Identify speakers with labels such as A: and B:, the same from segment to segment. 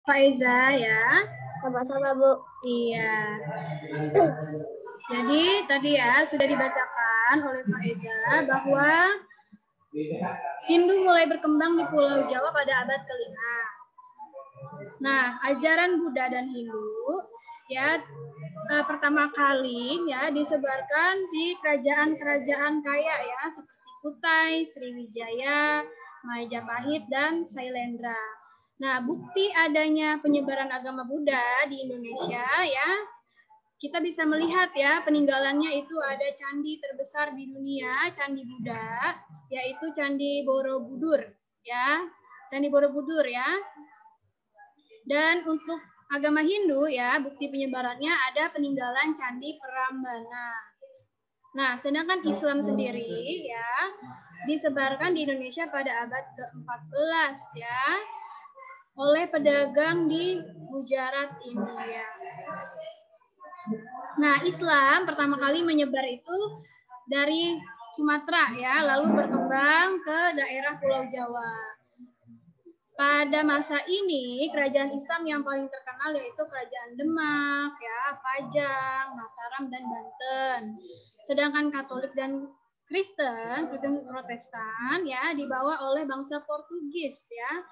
A: Faiza ya.
B: Sama-sama, Bu.
A: Iya. Jadi tadi ya sudah dibacakan oleh Faiza bahwa Hindu mulai berkembang di Pulau Jawa pada abad ke-5. Nah, ajaran Buddha dan Hindu ya pertama kali ya disebarkan di kerajaan-kerajaan kaya ya seperti Kutai, Sriwijaya, Majapahit dan Sailendra. Nah, bukti adanya penyebaran agama Buddha di Indonesia ya kita bisa melihat ya peninggalannya itu ada candi terbesar di dunia, Candi Buddha, yaitu Candi Borobudur ya. Candi Borobudur ya. Dan untuk agama Hindu ya, bukti penyebarannya ada peninggalan Candi Prambanan. Nah, sedangkan Islam sendiri ya disebarkan di Indonesia pada abad ke-14 ya oleh pedagang di Gujarat, India. Nah, Islam pertama kali menyebar itu dari Sumatera ya, lalu berkembang ke daerah Pulau Jawa. Pada masa ini, kerajaan Islam yang paling terkenal yaitu Kerajaan Demak, ya, Pajang, Mataram, dan Banten. Sedangkan Katolik dan Kristen Protestan, ya, dibawa oleh bangsa Portugis, ya,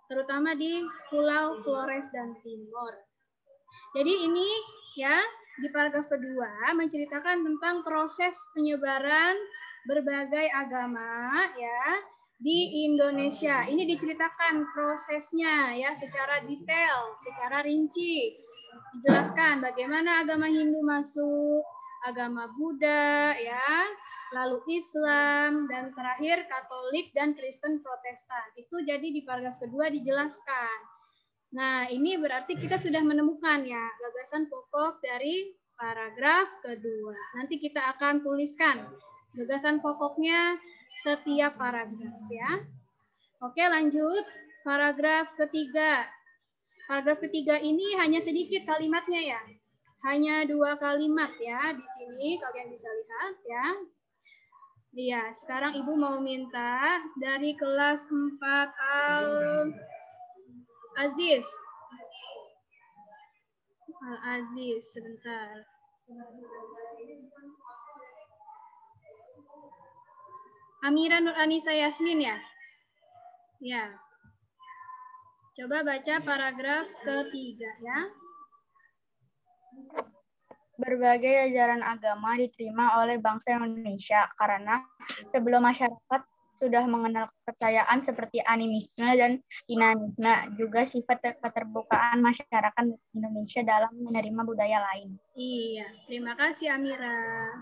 A: terutama di Pulau Flores dan Timor. Jadi ini, ya, di paragraf kedua menceritakan tentang proses penyebaran berbagai agama, ya, di Indonesia. Ini diceritakan prosesnya ya secara detail, secara rinci. Dijelaskan bagaimana agama Hindu masuk, agama Buddha ya, lalu Islam dan terakhir Katolik dan Kristen Protestan. Itu jadi di paragraf kedua dijelaskan. Nah, ini berarti kita sudah menemukan ya gagasan pokok dari paragraf kedua. Nanti kita akan tuliskan gagasan pokoknya setiap paragraf ya. Oke, lanjut paragraf ketiga. Paragraf ketiga ini hanya sedikit kalimatnya ya. Hanya 2 kalimat ya di sini kalian bisa lihat ya. Iya, sekarang Ibu mau minta dari kelas 4 Al-Aziz. Al-Aziz, sebentar. Amira Nur Anissa Yasmin ya? Ya. Coba baca paragraf ketiga ya.
B: Berbagai ajaran agama diterima oleh bangsa Indonesia karena sebelum masyarakat sudah mengenal kepercayaan seperti animisme dan dinamisme, juga sifat keterbukaan masyarakat Indonesia dalam menerima budaya lain.
A: Iya, terima kasih Amira.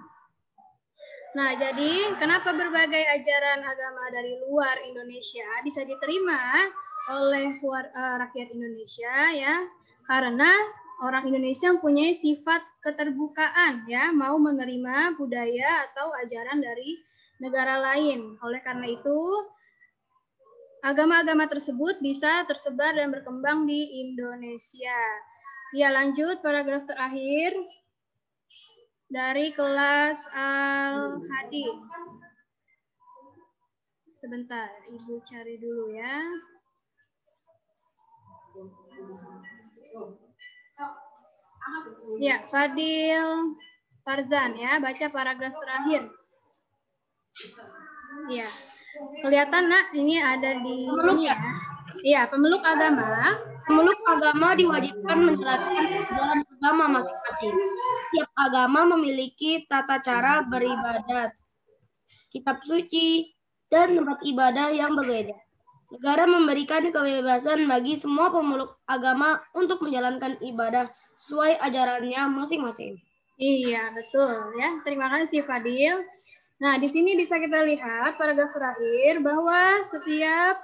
A: Nah, jadi kenapa berbagai ajaran agama dari luar Indonesia bisa diterima oleh rakyat Indonesia ya? Karena orang Indonesia mempunyai sifat keterbukaan ya, mau menerima budaya atau ajaran dari negara lain. Oleh karena itu, agama-agama tersebut bisa tersebar dan berkembang di Indonesia. Ya, lanjut paragraf terakhir. Dari kelas Al-Hadi. Sebentar, Ibu cari dulu ya. Ya, Fadil Farzan ya, baca paragraf terakhir. Ya, kelihatan nak, ini ada di sini ya. Iya, pemeluk agama.
C: Pemeluk agama diwajibkan menjalankan dalam agama masing-masing. Setiap agama memiliki tata cara beribadat, kitab suci, dan tempat ibadah yang berbeda. Negara memberikan kebebasan bagi semua pemeluk agama untuk menjalankan ibadah sesuai ajarannya masing-masing.
A: Iya, betul ya. Terima kasih Fadil. Nah, di sini bisa kita lihat paragraf terakhir bahwa setiap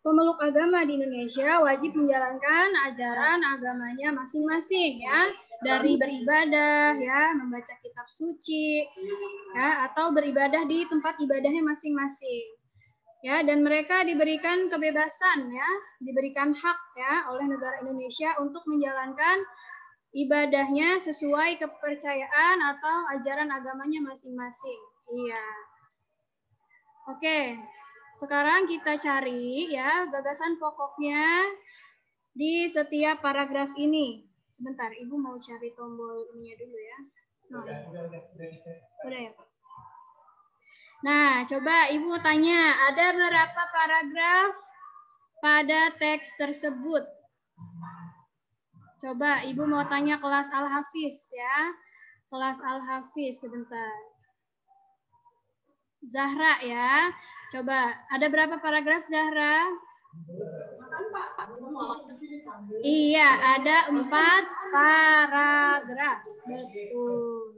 A: pemeluk agama di Indonesia wajib menjalankan ajaran agamanya masing-masing ya, dari beribadah ya, membaca kitab suci ya, atau beribadah di tempat ibadahnya masing-masing. Ya, dan mereka diberikan kebebasan ya, diberikan hak ya oleh negara Indonesia untuk menjalankan ibadahnya sesuai kepercayaan atau ajaran agamanya masing-masing. Iya. Oke. Sekarang kita cari ya gagasan pokoknya di setiap paragraf ini. Sebentar, Ibu mau cari tombol ininya dulu ya. Nah, udah ya, Pak. Nah, coba Ibu tanya, ada berapa paragraf pada teks tersebut? Coba Ibu mau tanya kelas Al-Hafiz ya. Kelas Al-Hafiz sebentar. Zahra ya. Coba, ada berapa paragraf Zahra? Iya, ada 4 paragraf. Betul.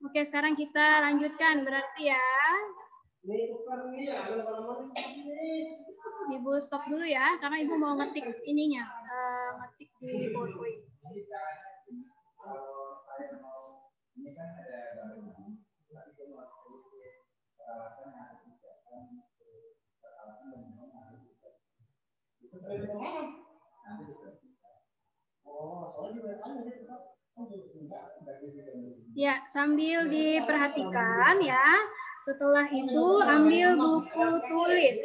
A: Oke, sekarang kita lanjutkan berarti ya. Ibu stop dulu ya, karena Ibu mau ngetik ininya, ngetik di PowerPoint. Ya, sambil diperhatikan ya. Setelah itu ambil buku tulis.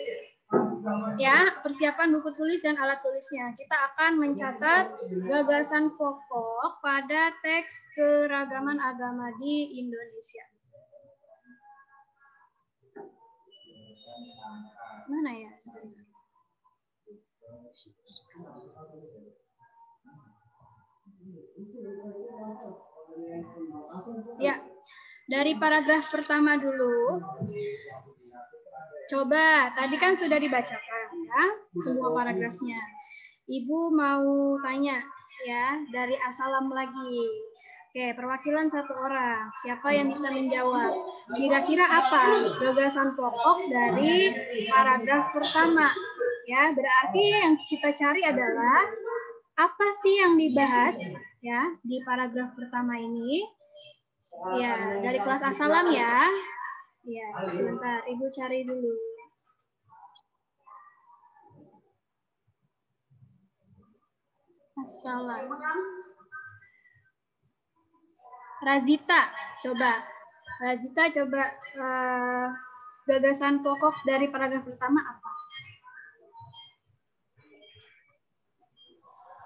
A: Ya, persiapan buku tulis dan alat tulisnya. Kita akan mencatat gagasan pokok pada teks keragaman agama di Indonesia. Mana ya? Ya, dari paragraf pertama dulu. Coba, tadi kan sudah dibacakan ya, semua paragrafnya. Ibu mau tanya ya, dari Assalam lagi. Oke, perwakilan 1 orang. Siapa yang bisa menjawab? Kira-kira apa gagasan pokok dari paragraf pertama? Ya, berarti yang kita cari adalah apa sih yang dibahas ya di paragraf pertama ini? Ya, dari kelas Assalam ya. Ya, sebentar, Ibu cari dulu. Assalam. Razita, coba. Razita coba gagasan pokok dari paragraf pertama apa?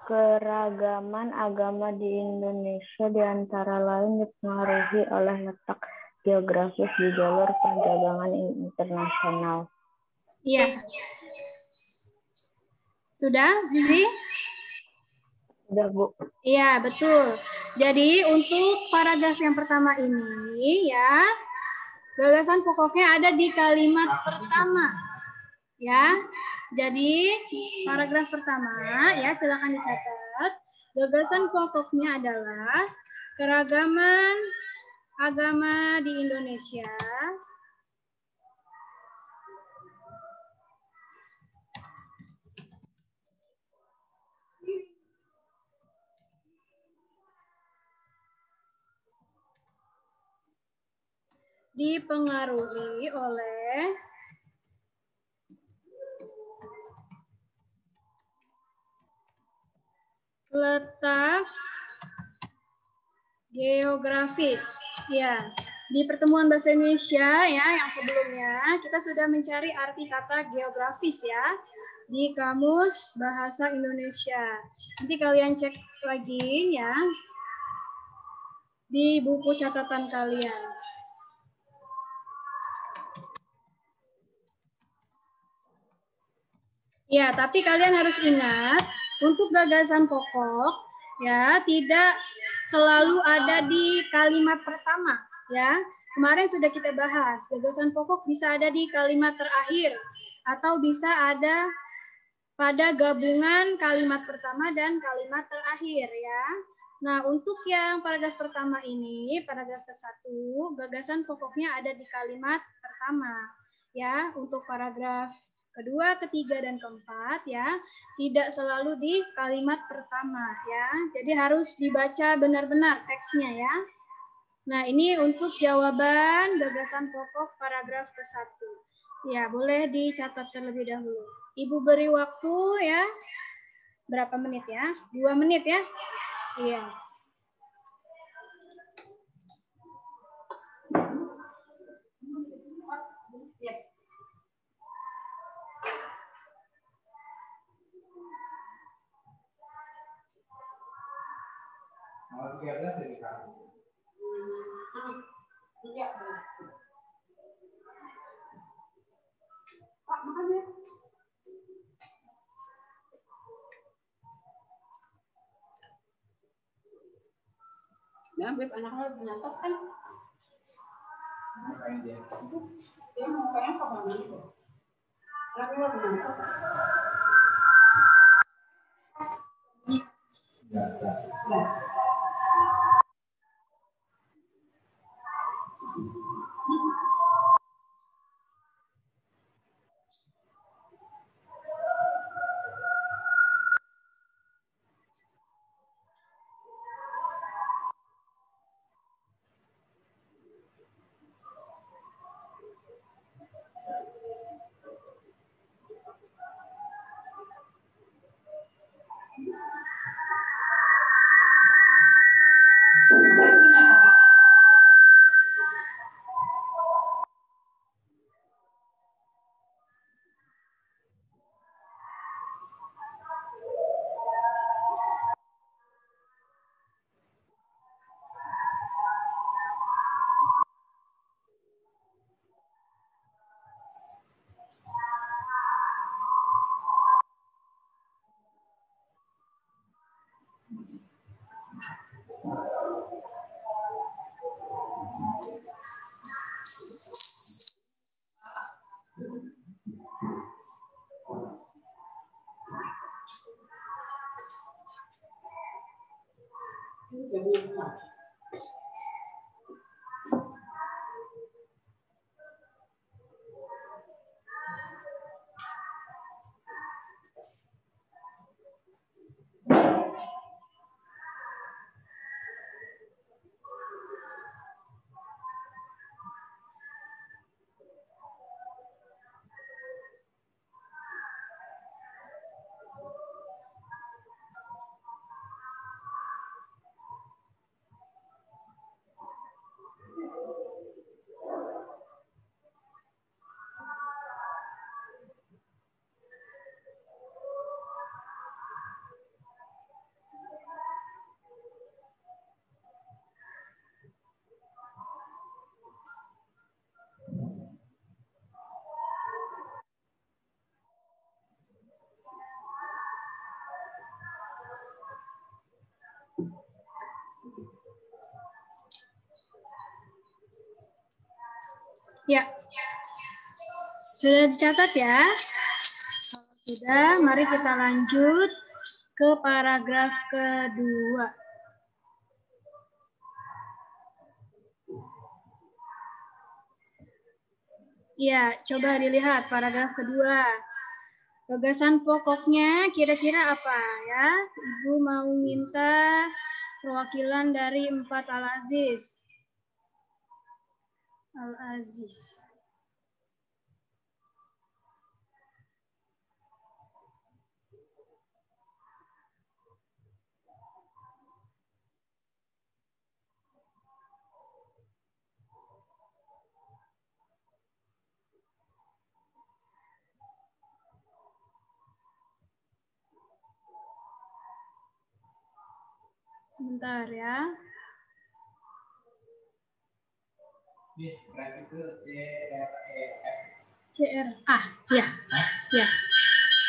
B: Keragaman agama di Indonesia diantara lain dipengaruhi oleh letak geografis di jalur perdagangan internasional.
A: Iya. Sudah, Zizi?
B: Sudah, Bu.
A: Iya, betul. Jadi untuk paragraf yang pertama ini ya, gagasan pokoknya ada di kalimat pertama. Ya. Jadi paragraf pertama ya, silakan dicatat. Gagasan pokoknya adalah keragaman agama di Indonesia dipengaruhi oleh letak geografis. Ya, di pertemuan bahasa Indonesia ya yang sebelumnya kita sudah mencari arti kata geografis ya di Kamus Bahasa Indonesia. Nanti kalian cek lagi ya di buku catatan kalian. Ya, tapi kalian harus ingat untuk gagasan pokok ya tidak selalu ada di kalimat pertama ya. Kemarin sudah kita bahas, gagasan pokok bisa ada di kalimat terakhir atau bisa ada pada gabungan kalimat pertama dan kalimat terakhir ya. Nah, untuk yang paragraf pertama ini, paragraf ke-1, gagasan pokoknya ada di kalimat pertama ya. Untuk paragraf kedua, ketiga, dan keempat ya tidak selalu di kalimat pertama ya. Jadi harus dibaca benar-benar teksnya ya. Nah, ini untuk jawaban gagasan pokok paragraf ke-1. Ya, boleh dicatat terlebih dahulu. Ibu beri waktu ya. Berapa menit ya? 2 menit ya? Iya.
D: Nah, Beb, anaknya nyatet kan? Dia mau kayak apa bang? Anaknya nyatet.
A: Ya, sudah dicatat ya? Kalau sudah, mari kita lanjut ke paragraf kedua. Ya, coba dilihat paragraf kedua. Gagasan pokoknya kira-kira apa ya? Ibu mau minta perwakilan dari 4 Al-Aziz. Al-Aziz. Sebentar ya. CRA, ya, ya.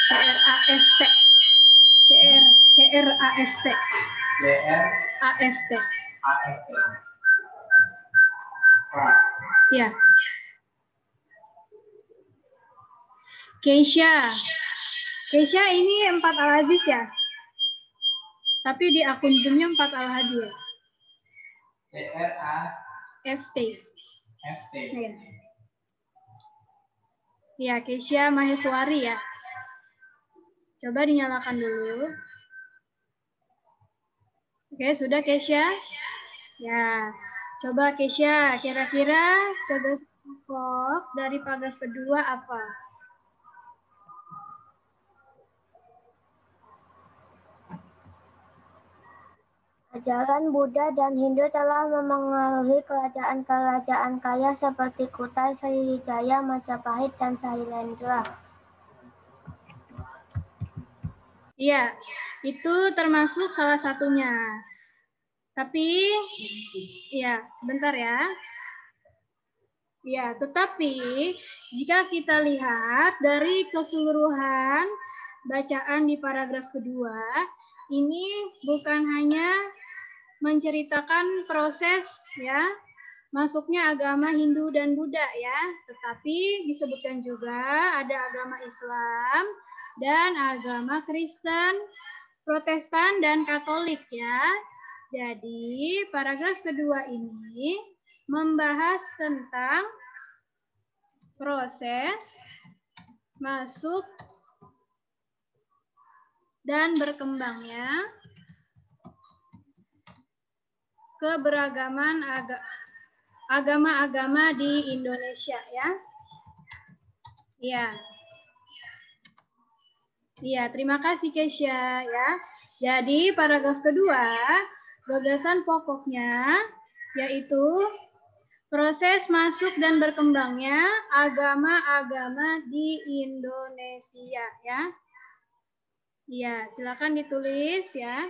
A: CRAST. CRAST. AST. Ya. Keisha. Keisha ini 4 Al-Aziz ya? Tapi di akun Zoom-nya 4 Al-Hadi ya? CRAST. Ya. Ya, Keisha Maheswari ya. Coba dinyalakan dulu. Oke, sudah Keisha? Ya, coba Keisha, kira-kira gagasan pokok dari paragraf kedua apa?
E: Ajaran Buddha dan Hindu telah memengaruhi kerajaan-kerajaan kaya seperti Kutai, Sriwijaya, Majapahit, dan Sailendra.
A: Iya, itu termasuk salah satunya. Tapi, ya sebentar ya. Ya, tetapi jika kita lihat dari keseluruhan bacaan di paragraf kedua, ini bukan hanya menceritakan proses ya masuknya agama Hindu dan Buddha ya, tetapi disebutkan juga ada agama Islam dan agama Kristen, Protestan dan Katolik ya. Jadi paragraf kedua ini membahas tentang proses masuk dan berkembangnya keberagaman agama-agama di Indonesia ya. Iya. Iya, terima kasih Kesha ya. Jadi paragraf kedua, gagasan pokoknya yaitu proses masuk dan berkembangnya agama-agama di Indonesia ya. Iya, silakan ditulis ya.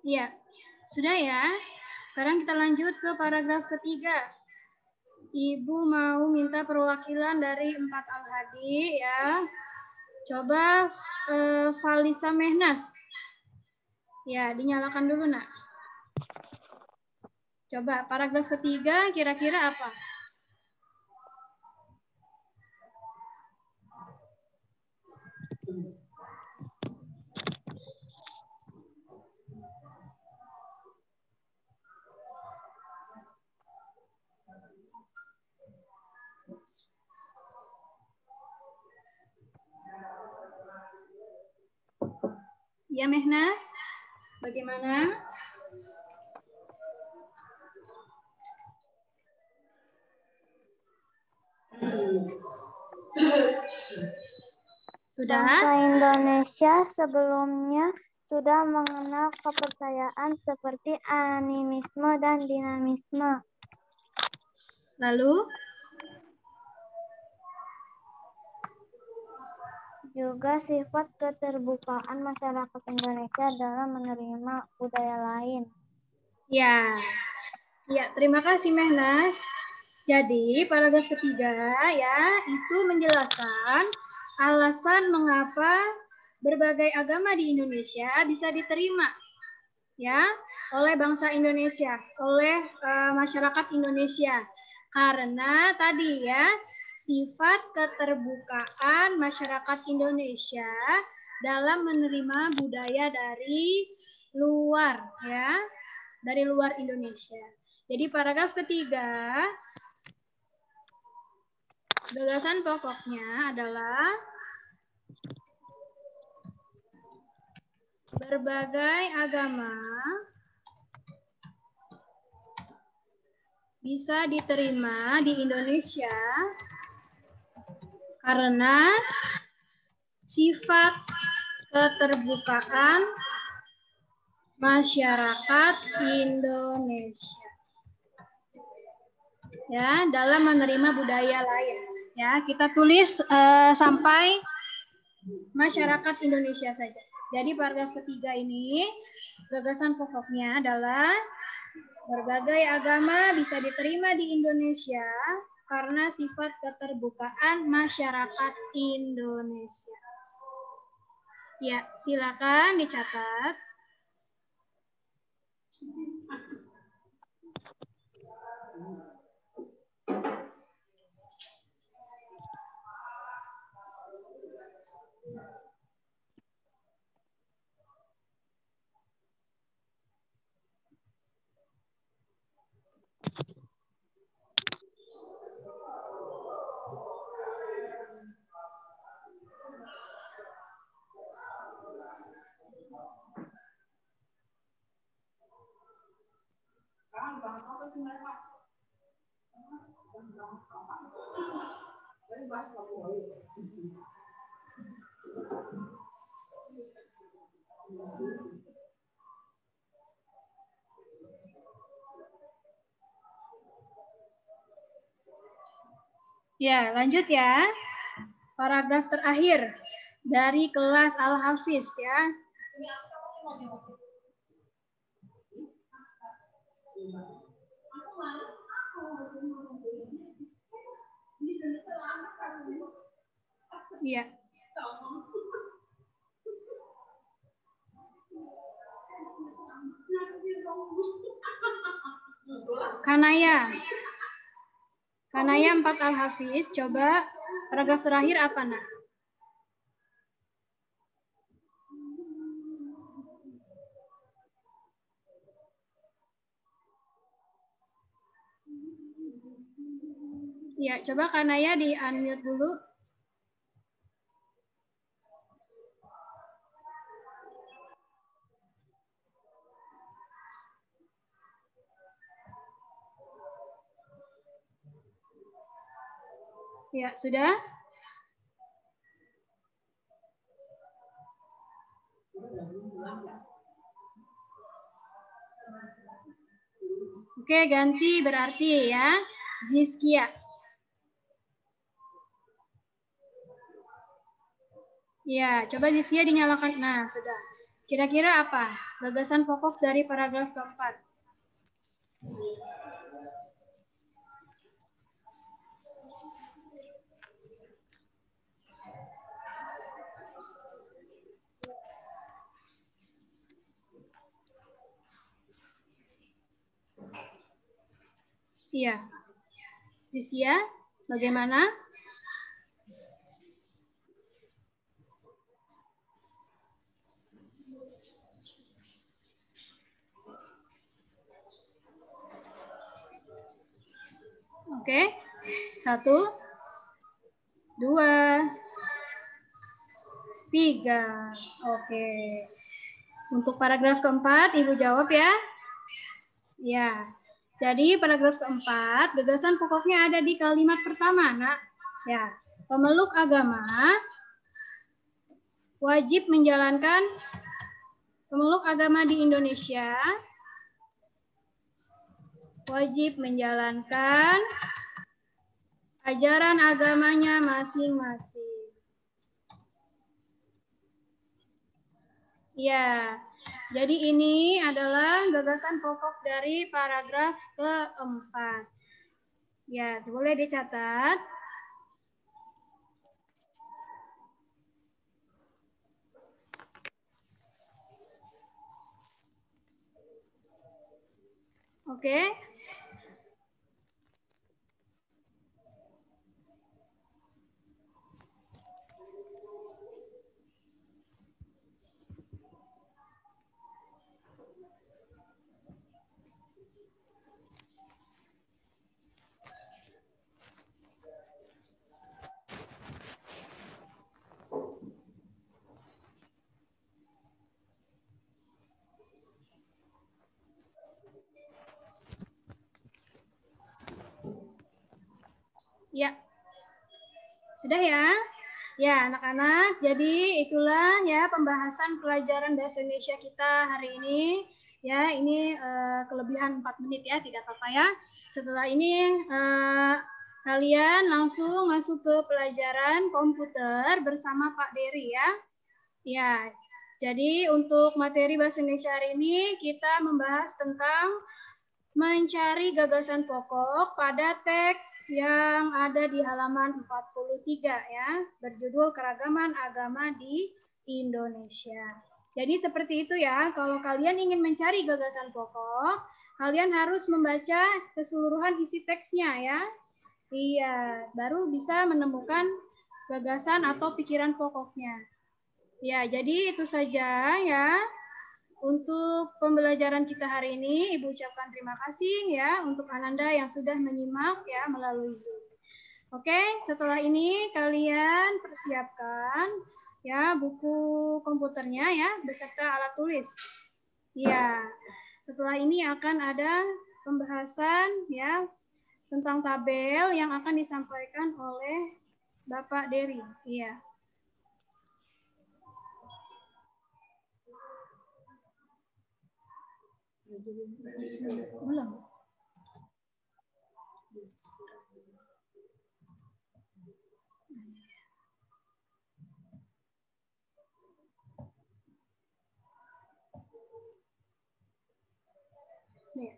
A: Iya, sudah ya. Sekarang kita lanjut ke paragraf ketiga. Ibu mau minta perwakilan dari 4 Al-Hadi ya. Coba Valisa Mehnas. Ya, dinyalakan dulu nak. Coba paragraf ketiga kira-kira apa? Ya Mehnas, bagaimana? Sudah?
E: Bangsa Indonesia sebelumnya sudah mengenal kepercayaan seperti animisme dan dinamisme.
A: Lalu?
E: Juga sifat keterbukaan masyarakat Indonesia dalam menerima budaya lain.
A: Ya, ya terima kasih Mehnas. Jadi paragraf ketiga ya itu menjelaskan alasan mengapa berbagai agama di Indonesia bisa diterima ya oleh bangsa Indonesia, oleh masyarakat Indonesia. Karena tadi ya sifat keterbukaan masyarakat Indonesia dalam menerima budaya dari luar ya, dari luar Indonesia. Jadi paragraf ketiga Gagasan pokoknya adalah berbagai agama bisa diterima di Indonesia karena sifat keterbukaan masyarakat Indonesia. Ya, dalam menerima budaya lain. Ya, kita tulis sampai masyarakat Indonesia saja. Jadi paragraf ketiga ini gagasan pokoknya adalah berbagai agama bisa diterima di Indonesia karena sifat keterbukaan masyarakat Indonesia. Ya, silakan dicatat. Ya, lanjut ya. Paragraf terakhir dari kelas Al-Hafiz ya. Iya. Kanaya. Kanaya 4 Al-Hafiz, coba paragraf terakhir apa, Nak? Ya, coba Kanaya di-unmute dulu. Ya, sudah? Oke, ganti berarti ya. Zizkia. Ya, coba Zizkia dinyalakan. Nah, sudah. Kira-kira apa gagasan pokok dari paragraf keempat? Iya. Zizkia, bagaimana? Oke. 1, 2, 3. Oke. Untuk paragraf keempat, Ibu jawab ya. Ya. Jadi paragraf keempat, gagasan pokoknya ada di kalimat pertama, Nak. Ya. Pemeluk agama wajib menjalankan pemeluk agama di Indonesia wajib menjalankan ajaran agamanya masing-masing. Ya, jadi ini adalah gagasan pokok dari paragraf keempat. Ya, boleh dicatat. Oke. Ya. Sudah ya? Ya, anak-anak, jadi itulah ya pembahasan pelajaran bahasa Indonesia kita hari ini. Ya, ini kelebihan 4 menit ya, tidak apa-apa ya. Setelah ini kalian langsung masuk ke pelajaran komputer bersama Pak Dery ya. Ya, jadi untuk materi bahasa Indonesia hari ini kita membahas tentang mencari gagasan pokok pada teks yang ada di halaman 43 ya, berjudul Keragaman Agama di Indonesia. Jadi seperti itu ya, kalau kalian ingin mencari gagasan pokok, kalian harus membaca keseluruhan isi teksnya ya. Iya, baru bisa menemukan gagasan atau pikiran pokoknya. Ya, jadi itu saja ya. Untuk pembelajaran kita hari ini, Ibu ucapkan terima kasih ya untuk Ananda yang sudah menyimak ya melalui Zoom. Oke, setelah ini kalian persiapkan ya buku komputernya ya beserta alat tulis. Ya, setelah ini akan ada pembahasan ya tentang tabel yang akan disampaikan oleh Bapak Dery. Iya. Belum. Nih.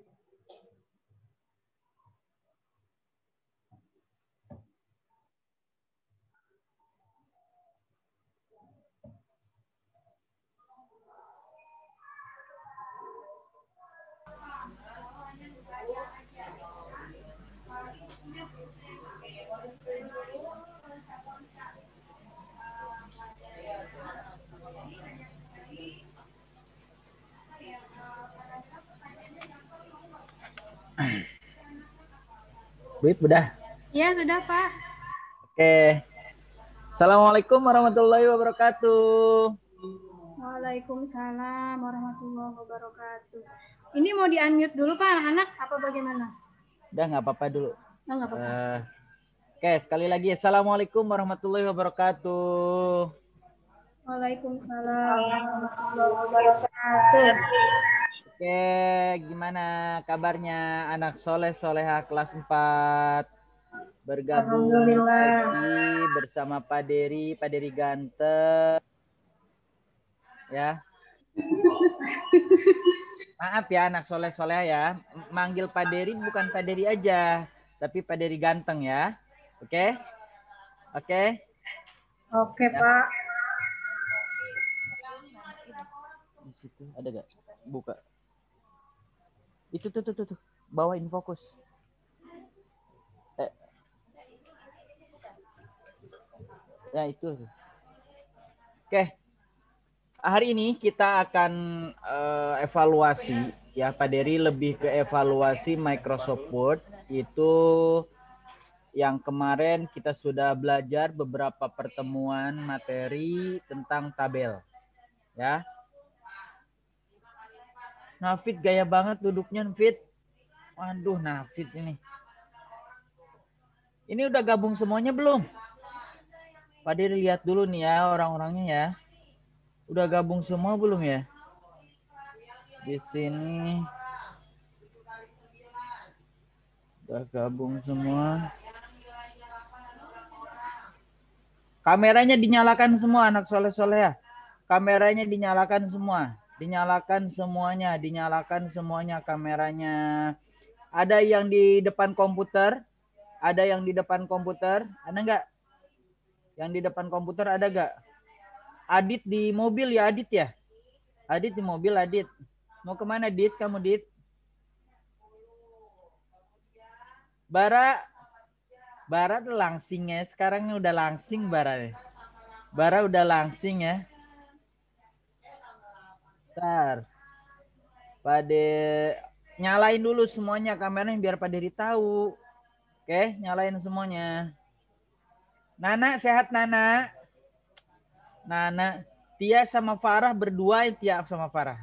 F: Wait, udah?
A: Ya, sudah, Pak.
F: Oke. Assalamualaikum warahmatullahi wabarakatuh.
A: Waalaikumsalam warahmatullahi wabarakatuh. Ini mau di-unmute dulu, Pak, anak-anak, apa bagaimana?
F: Udah, nggak apa-apa dulu.
A: Oh, nggak apa-apa.
F: Oke, sekali lagi. Assalamualaikum warahmatullahi wabarakatuh.
A: Waalaikumsalam warahmatullahi wabarakatuh.
F: Oke, gimana kabarnya anak soleh soleha kelas 4? Bergabung lagi bersama Pak Dery ganteng. Ya. Maaf ya anak soleh soleha ya. Manggil Pak Dery bukan Pak Dery aja, tapi Pak Dery ganteng ya. Oke? Oke?
A: Oke,
F: ya.
A: Pak.
F: Di situ ada gak? Buka. Itu tuh. Bawain fokus. Ya itu. Oke. Hari ini kita akan evaluasi ya Pak Dery, lebih ke evaluasi Microsoft Word. Itu yang kemarin kita sudah belajar beberapa pertemuan materi tentang tabel. Ya. Nafit gaya banget duduknya, Nafit. Waduh, Nafit ini. Ini udah gabung semuanya belum? Pak Dery lihat dulu nih ya orang-orangnya ya. Udah gabung semua belum ya? Di sini udah gabung semua. Kameranya dinyalakan semua anak soleh-soleh ya. Kameranya dinyalakan semua. Dinyalakan semuanya kameranya. Ada yang di depan komputer? Ada yang di depan komputer? Ada nggak? Yang di depan komputer ada nggak? Adit di mobil ya, Adit ya? Adit di mobil, Adit. Mau kemana, Dit? Kamu, Dit? Bara tuh langsing ya. Sekarang ini udah langsing Bara. Bara udah langsing ya. Bentar. Pade nyalain dulu semuanya kameranya biar Pak Dery tahu. Oke, nyalain semuanya. Nana sehat, Nana? Nana, Tia sama Farah berdua, Tia sama Farah.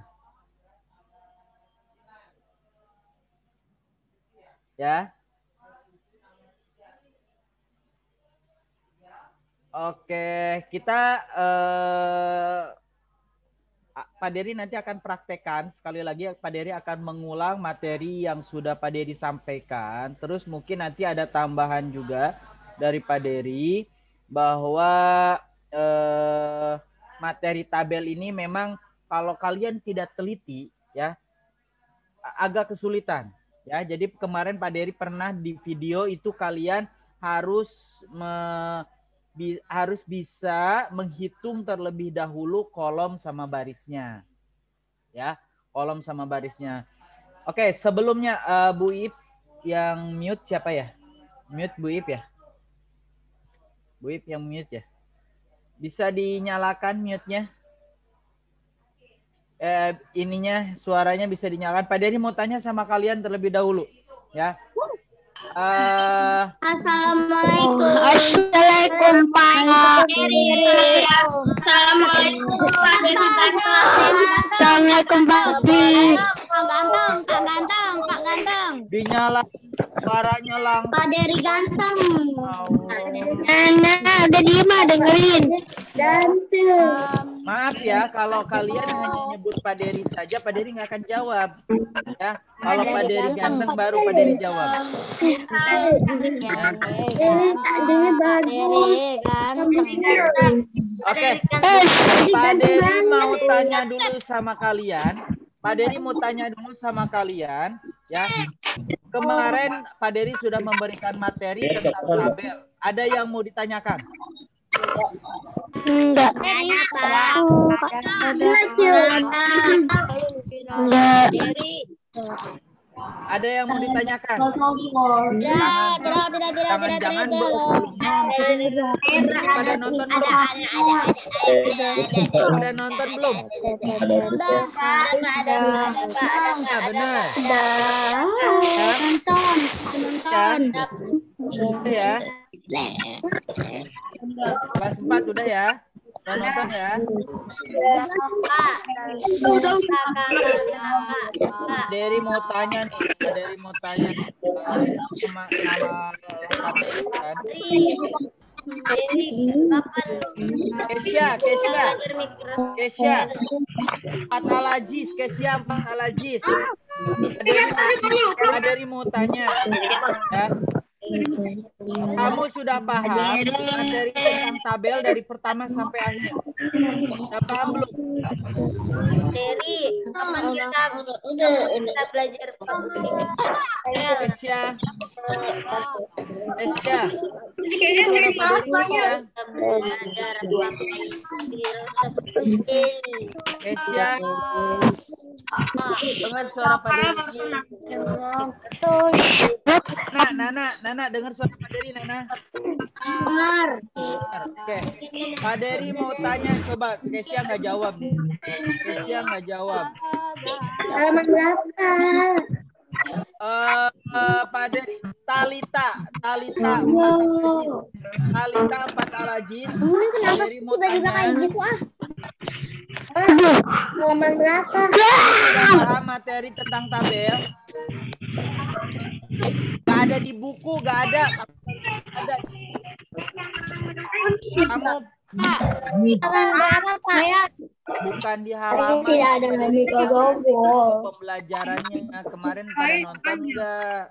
F: Ya. Oke, kita Pak Dery nanti akan praktekkan sekali lagi. Pak Dery akan mengulang materi yang sudah Pak Dery sampaikan. Terus mungkin nanti ada tambahan juga dari Pak Dery bahwa materi tabel ini memang kalau kalian tidak teliti ya agak kesulitan ya. Jadi kemarin Pak Dery pernah di video itu kalian harus bisa menghitung terlebih dahulu kolom sama barisnya. Ya, kolom sama barisnya. Oke, sebelumnya Bu Ip yang mute siapa ya? Mute Bu Ip ya? Bu Ip yang mute ya? Bisa dinyalakan mute-nya? Ininya suaranya bisa dinyalakan. Pak Dery mau tanya sama kalian terlebih dahulu, ya.
E: Assalamualaikum.
B: Assalamualaikum Pak.
E: Assalamualaikum Pak Dery.
B: Assalamualaikum Pak Dery.
E: Pak Ganteng, Pak Ganteng, Pak Ganteng.
F: Dinyala suaranya langsung.
E: Pak Dery ganteng.
B: Nah, udah diem dengerin.
F: Maaf ya, kalau kalian hanya nyebut Pak Dery saja, Pak Dery nggak akan jawab. Ya, kalau Pak Dery ganteng baru Pak Dery jawab. Oke, Pak Dery mau tanya dulu sama kalian. Pak Dery mau tanya dulu sama kalian, ya. Kemarin Pak Dery sudah memberikan materi tentang tabel. Ada yang mau ditanyakan?
B: Enggak.
F: Ada yang mau ditanyakan? Jangan pada nonton belum? Pada nonton belum? Ya, benar. Nonton. Ya. Kelas 4 udah ya? Udah nonton ya? Dery mau tanya nih. Dery mau tanya nih. Nama Kesia. 4 alajis. Kesia 4 alajis. Dery mau tanya. Ya. Kamu sudah paham materi tentang tabel dari pertama sampai akhir? Sudah paham belum?
E: Dery, kapan kita belajar
F: Kesia. Suara Pak Dery ya. Kesia. Dengar suara Pak Dery. Nana, dengar suara Pak Dery, Nana.
E: Dengar.
F: Oke. Pak Dery mau tanya, coba Kesia nggak jawab. Kesia nggak jawab.
E: Halaman berapa?
F: Pak Dery, Talita 4 alajis. Pak Dery mau tanya.
E: Halaman berapa?
F: Sudah paham materi tentang tabel? Gak ada di buku, gak ada. Kamu bukan di halaman.
E: Tidak ada mikrofon.
F: Pembelajarannya kemarin pada nonton enggak?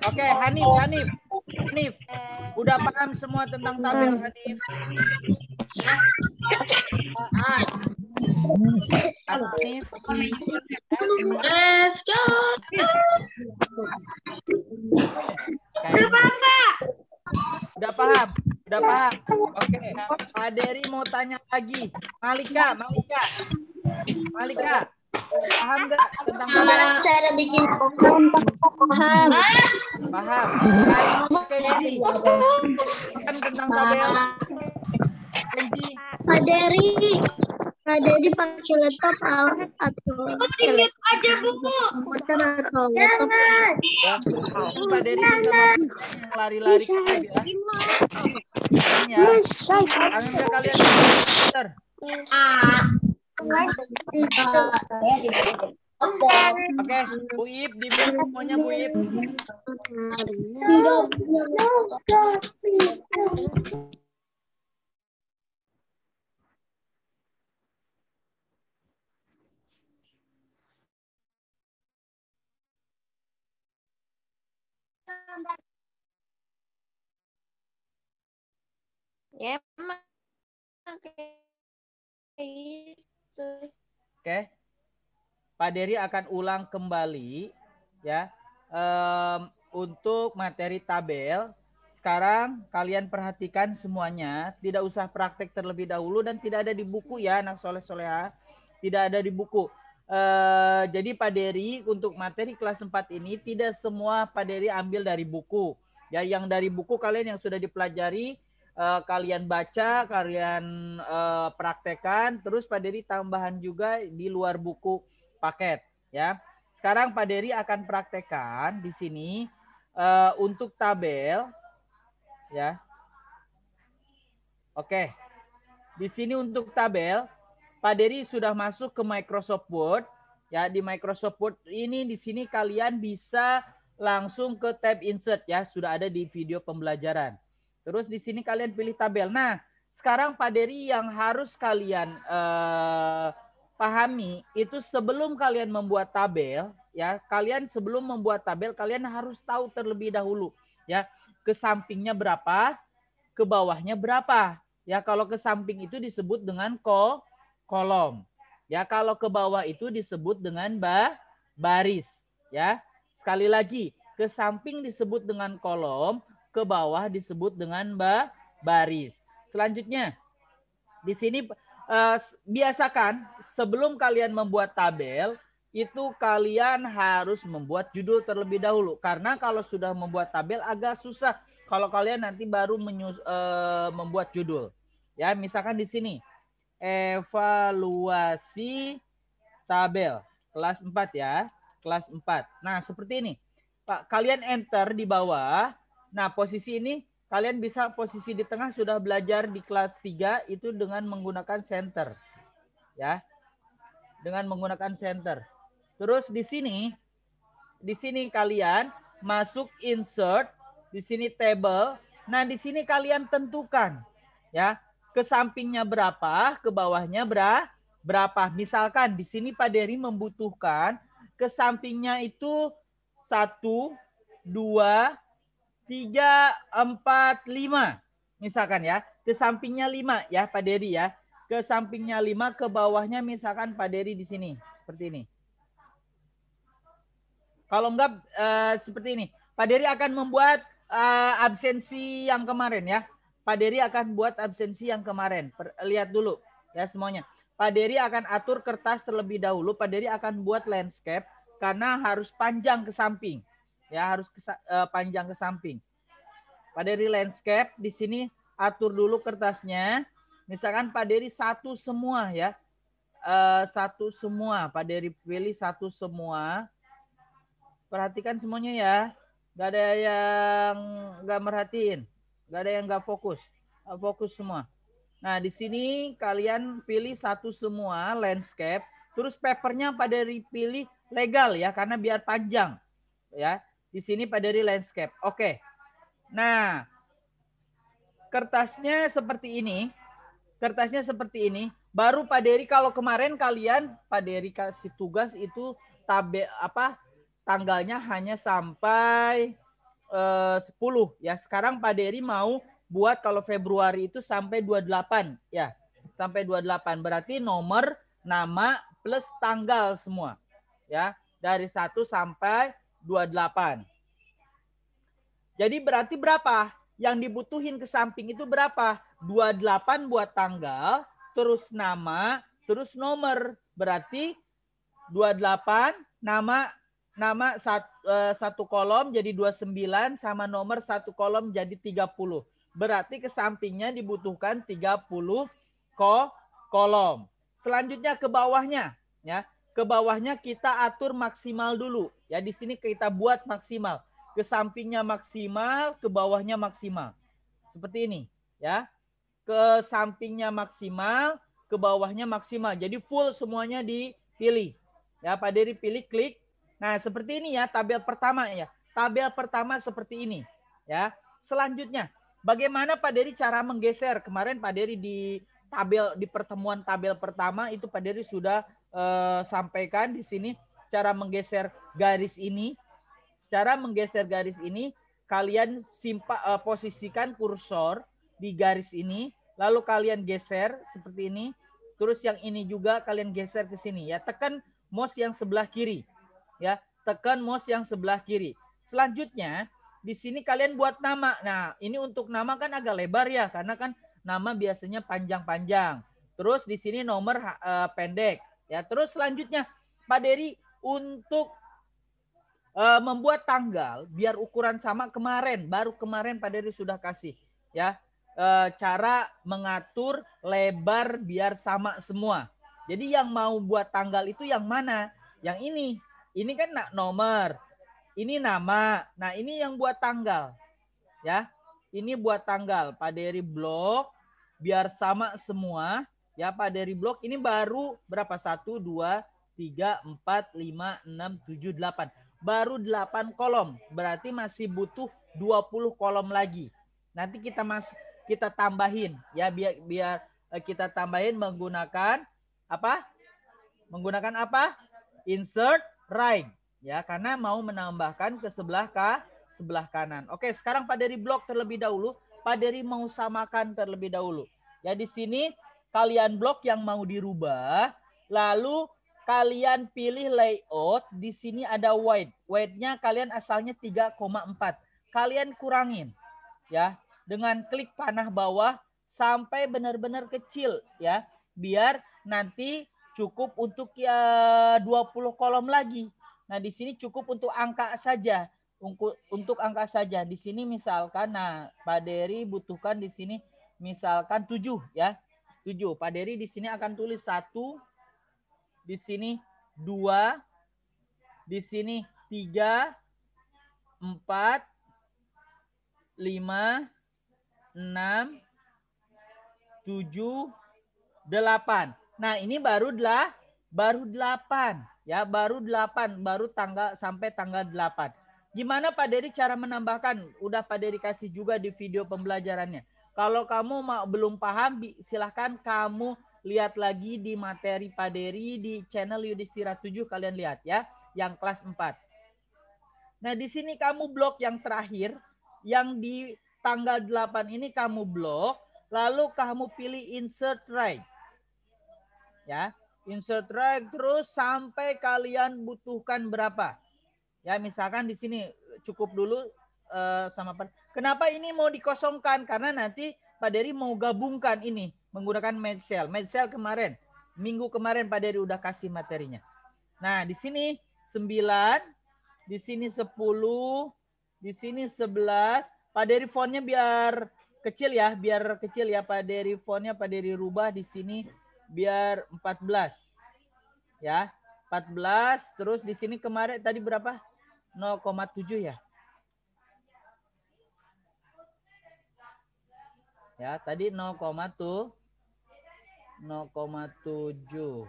F: Oke, Hanif. Udah paham semua tentang tabel, Hanif? Hanif.
E: Let's go.
F: Udah paham? Oke. Pak Dery mau tanya lagi. Malika. Paham nggak tentang tabel?
E: Cara bikin
F: Paham. Kenji. Kan tentang tabel. Kenji.
E: Pak Dery pakai laptop atau lihat aja buku komputer atau laptop.
F: Pak Dery bisa lari-lari aja. Ya. Kangen nggak kalian komputer? Oke, Bu Ip, di-mute semuanya Bu Ip.
E: Ya, emang kayak gitu.
F: Oke. Pak Dery akan ulang kembali ya untuk materi tabel. Sekarang kalian perhatikan semuanya, tidak usah praktek terlebih dahulu dan tidak ada di buku ya anak soleh-soleha, tidak ada di buku. Jadi Pak Dery untuk materi kelas 4 ini tidak semua Pak Dery ambil dari buku. Ya, yang dari buku kalian yang sudah dipelajari kalian baca, kalian praktekkan, terus Pak Dery tambahan juga di luar buku paket ya. Sekarang Pak Dery akan praktekkan di sini untuk tabel ya. Oke. Di sini untuk tabel Pak Dery sudah masuk ke Microsoft Word ya. Di Microsoft Word ini di sini kalian bisa langsung ke tab insert ya, sudah ada di video pembelajaran. Terus di sini kalian pilih tabel. Nah, sekarang Pak Dery yang harus kalian pahami itu sebelum kalian membuat tabel ya, kalian sebelum membuat tabel kalian harus tahu terlebih dahulu ya, ke sampingnya berapa, ke bawahnya berapa. Ya, kalau ke samping itu disebut dengan kolom. Ya, kalau ke bawah itu disebut dengan baris ya. Sekali lagi, ke samping disebut dengan kolom, ke bawah disebut dengan baris. Selanjutnya, di sini biasakan sebelum kalian membuat tabel, itu kalian harus membuat judul terlebih dahulu. Karena kalau sudah membuat tabel agak susah kalau kalian nanti baru membuat judul. Ya, misalkan di sini, evaluasi tabel, kelas 4 ya. Kelas 4. Nah, seperti ini. Pak, kalian enter di bawah. Nah, posisi ini kalian bisa posisi di tengah sudah belajar di kelas 3 itu dengan menggunakan center. Ya. Dengan menggunakan center. Terus di sini kalian masuk insert, di sini table. Nah, di sini kalian tentukan ya, ke sampingnya berapa, ke bawahnya berapa. Misalkan di sini Pak Dery membutuhkan ke sampingnya itu 1, 2, 3, 4, 5. Misalkan ya, ke sampingnya 5 ya Pak Dery ya. Ke sampingnya 5, ke bawahnya misalkan Pak Dery di sini seperti ini. Kalau enggak seperti ini, Pak Dery akan membuat absensi yang kemarin ya. Pak Dery akan buat absensi yang kemarin. Lihat dulu ya semuanya. Pak Dery akan atur kertas terlebih dahulu. Pak Dery akan buat landscape karena harus panjang ke samping. Ya, harus panjang ke samping. Pak Dery landscape, di sini atur dulu kertasnya. Misalkan Pak Dery 1 semua ya. 1 semua. Pak Dery pilih 1 semua. Perhatikan semuanya ya. Gak ada yang gak merhatiin. Gak ada yang gak fokus. Fokus semua. Nah, di sini kalian pilih 1 semua landscape. Terus papernya Pak Dery pilih legal ya, karena biar panjang. Ya, di sini Pak Dery landscape. Oke. Nah, kertasnya seperti ini. Kertasnya seperti ini. Baru Pak Dery kalau kemarin kalian Pak Dery kasih tugas itu tanggalnya hanya sampai 10 ya. Sekarang Pak Dery mau buat kalau Februari itu sampai 28 ya. Sampai 28 berarti nomor, nama plus tanggal semua. Ya, dari 1 sampai 28. Jadi berarti berapa? Yang dibutuhin ke samping itu berapa? 28 buat tanggal, terus nama, terus nomor. Berarti 28 nama satu kolom jadi 29 sama nomor 1 kolom jadi 30. Berarti ke sampingnya dibutuhkan 30 kolom. Selanjutnya ke bawahnya ya. Ke bawahnya kita atur maksimal dulu. Ya, di sini kita buat maksimal. Ke sampingnya maksimal, ke bawahnya maksimal. Seperti ini ya. Ke sampingnya maksimal, ke bawahnya maksimal. Jadi full semuanya dipilih. Ya, Pak Dery pilih klik. Nah, seperti ini ya tabel pertama ya. Tabel pertama seperti ini ya. Selanjutnya, bagaimana Pak Dery cara menggeser? Kemarin Pak Dery di pertemuan tabel pertama itu Pak Dery sudah sampaikan di sini cara menggeser garis ini. Cara menggeser garis ini, kalian posisikan kursor di garis ini, lalu kalian geser seperti ini. Terus yang ini juga kalian geser ke sini ya. Tekan mouse yang sebelah kiri. Ya, tekan mouse yang sebelah kiri. Selanjutnya, di sini kalian buat nama. Nah, ini untuk nama kan agak lebar ya, karena kan nama biasanya panjang-panjang. Terus di sini nomor pendek. Ya, terus selanjutnya Pak Dery untuk membuat tanggal biar ukuran sama kemarin, baru kemarin Pak Dery sudah kasih ya. Cara mengatur lebar biar sama semua. Jadi yang mau buat tanggal itu yang mana? Yang ini. Ini kan nomor. Ini nama. Nah, ini yang buat tanggal. Ya. Ini buat tanggal. Pak Dery blok biar sama semua. Ya, Pak Dery blok ini baru berapa? 1, 2, 3, 4, 5, 6, 7, 8. Baru 8 kolom. Berarti masih butuh 20 kolom lagi. Nanti kita tambahin ya, biar kita tambahin menggunakan apa? Menggunakan apa? Insert right ya, karena mau menambahkan ke sebelah kanan. Oke, sekarang Pak Dery blok terlebih dahulu. Pak Dery mau samakan terlebih dahulu. Ya, di sini kalian blok yang mau dirubah, lalu kalian pilih layout. Di sini ada white. White-nya kalian asalnya 3,4. Kalian kurangin ya dengan klik panah bawah sampai benar-benar kecil ya, biar nanti cukup untuk 20 kolom lagi. Nah, di sini cukup untuk angka saja. Untuk angka saja. Di sini misalkan, nah Pak Dery butuhkan di sini misalkan 7 ya. 7. Pak Dery di sini akan tulis 1, di sini 2, di sini 3, 4, 5, 6, 7, 8. Nah, ini baru 8 ya, baru 8, baru sampai tanggal 8. Gimana Pak Dery cara menambahkan? Udah Pak Dery kasih juga di video pembelajarannya. Kalau kamu belum paham, silahkan kamu lihat lagi di materi Pak Dery di channel Yudhistira 7, kalian lihat ya, yang kelas 4. Nah, di sini kamu blok yang terakhir, yang di tanggal 8 ini kamu blok, lalu kamu pilih insert right. Ya, insert right terus sampai kalian butuhkan berapa. Ya, misalkan di sini cukup dulu sama kenapa ini mau dikosongkan? Karena nanti Pak Dery mau gabungkan ini menggunakan match cell. Match cell kemarin, minggu kemarin Pak Dery udah kasih materinya. Nah, di sini 9, di sini 10, di sini 11. Pak Dery fontnya biar kecil ya, Pak Dery fontnya Pak Dery rubah di sini biar 14. Ya, 14. Terus di sini kemarin tadi berapa? 0,7 ya. Ya, tadi 0,7.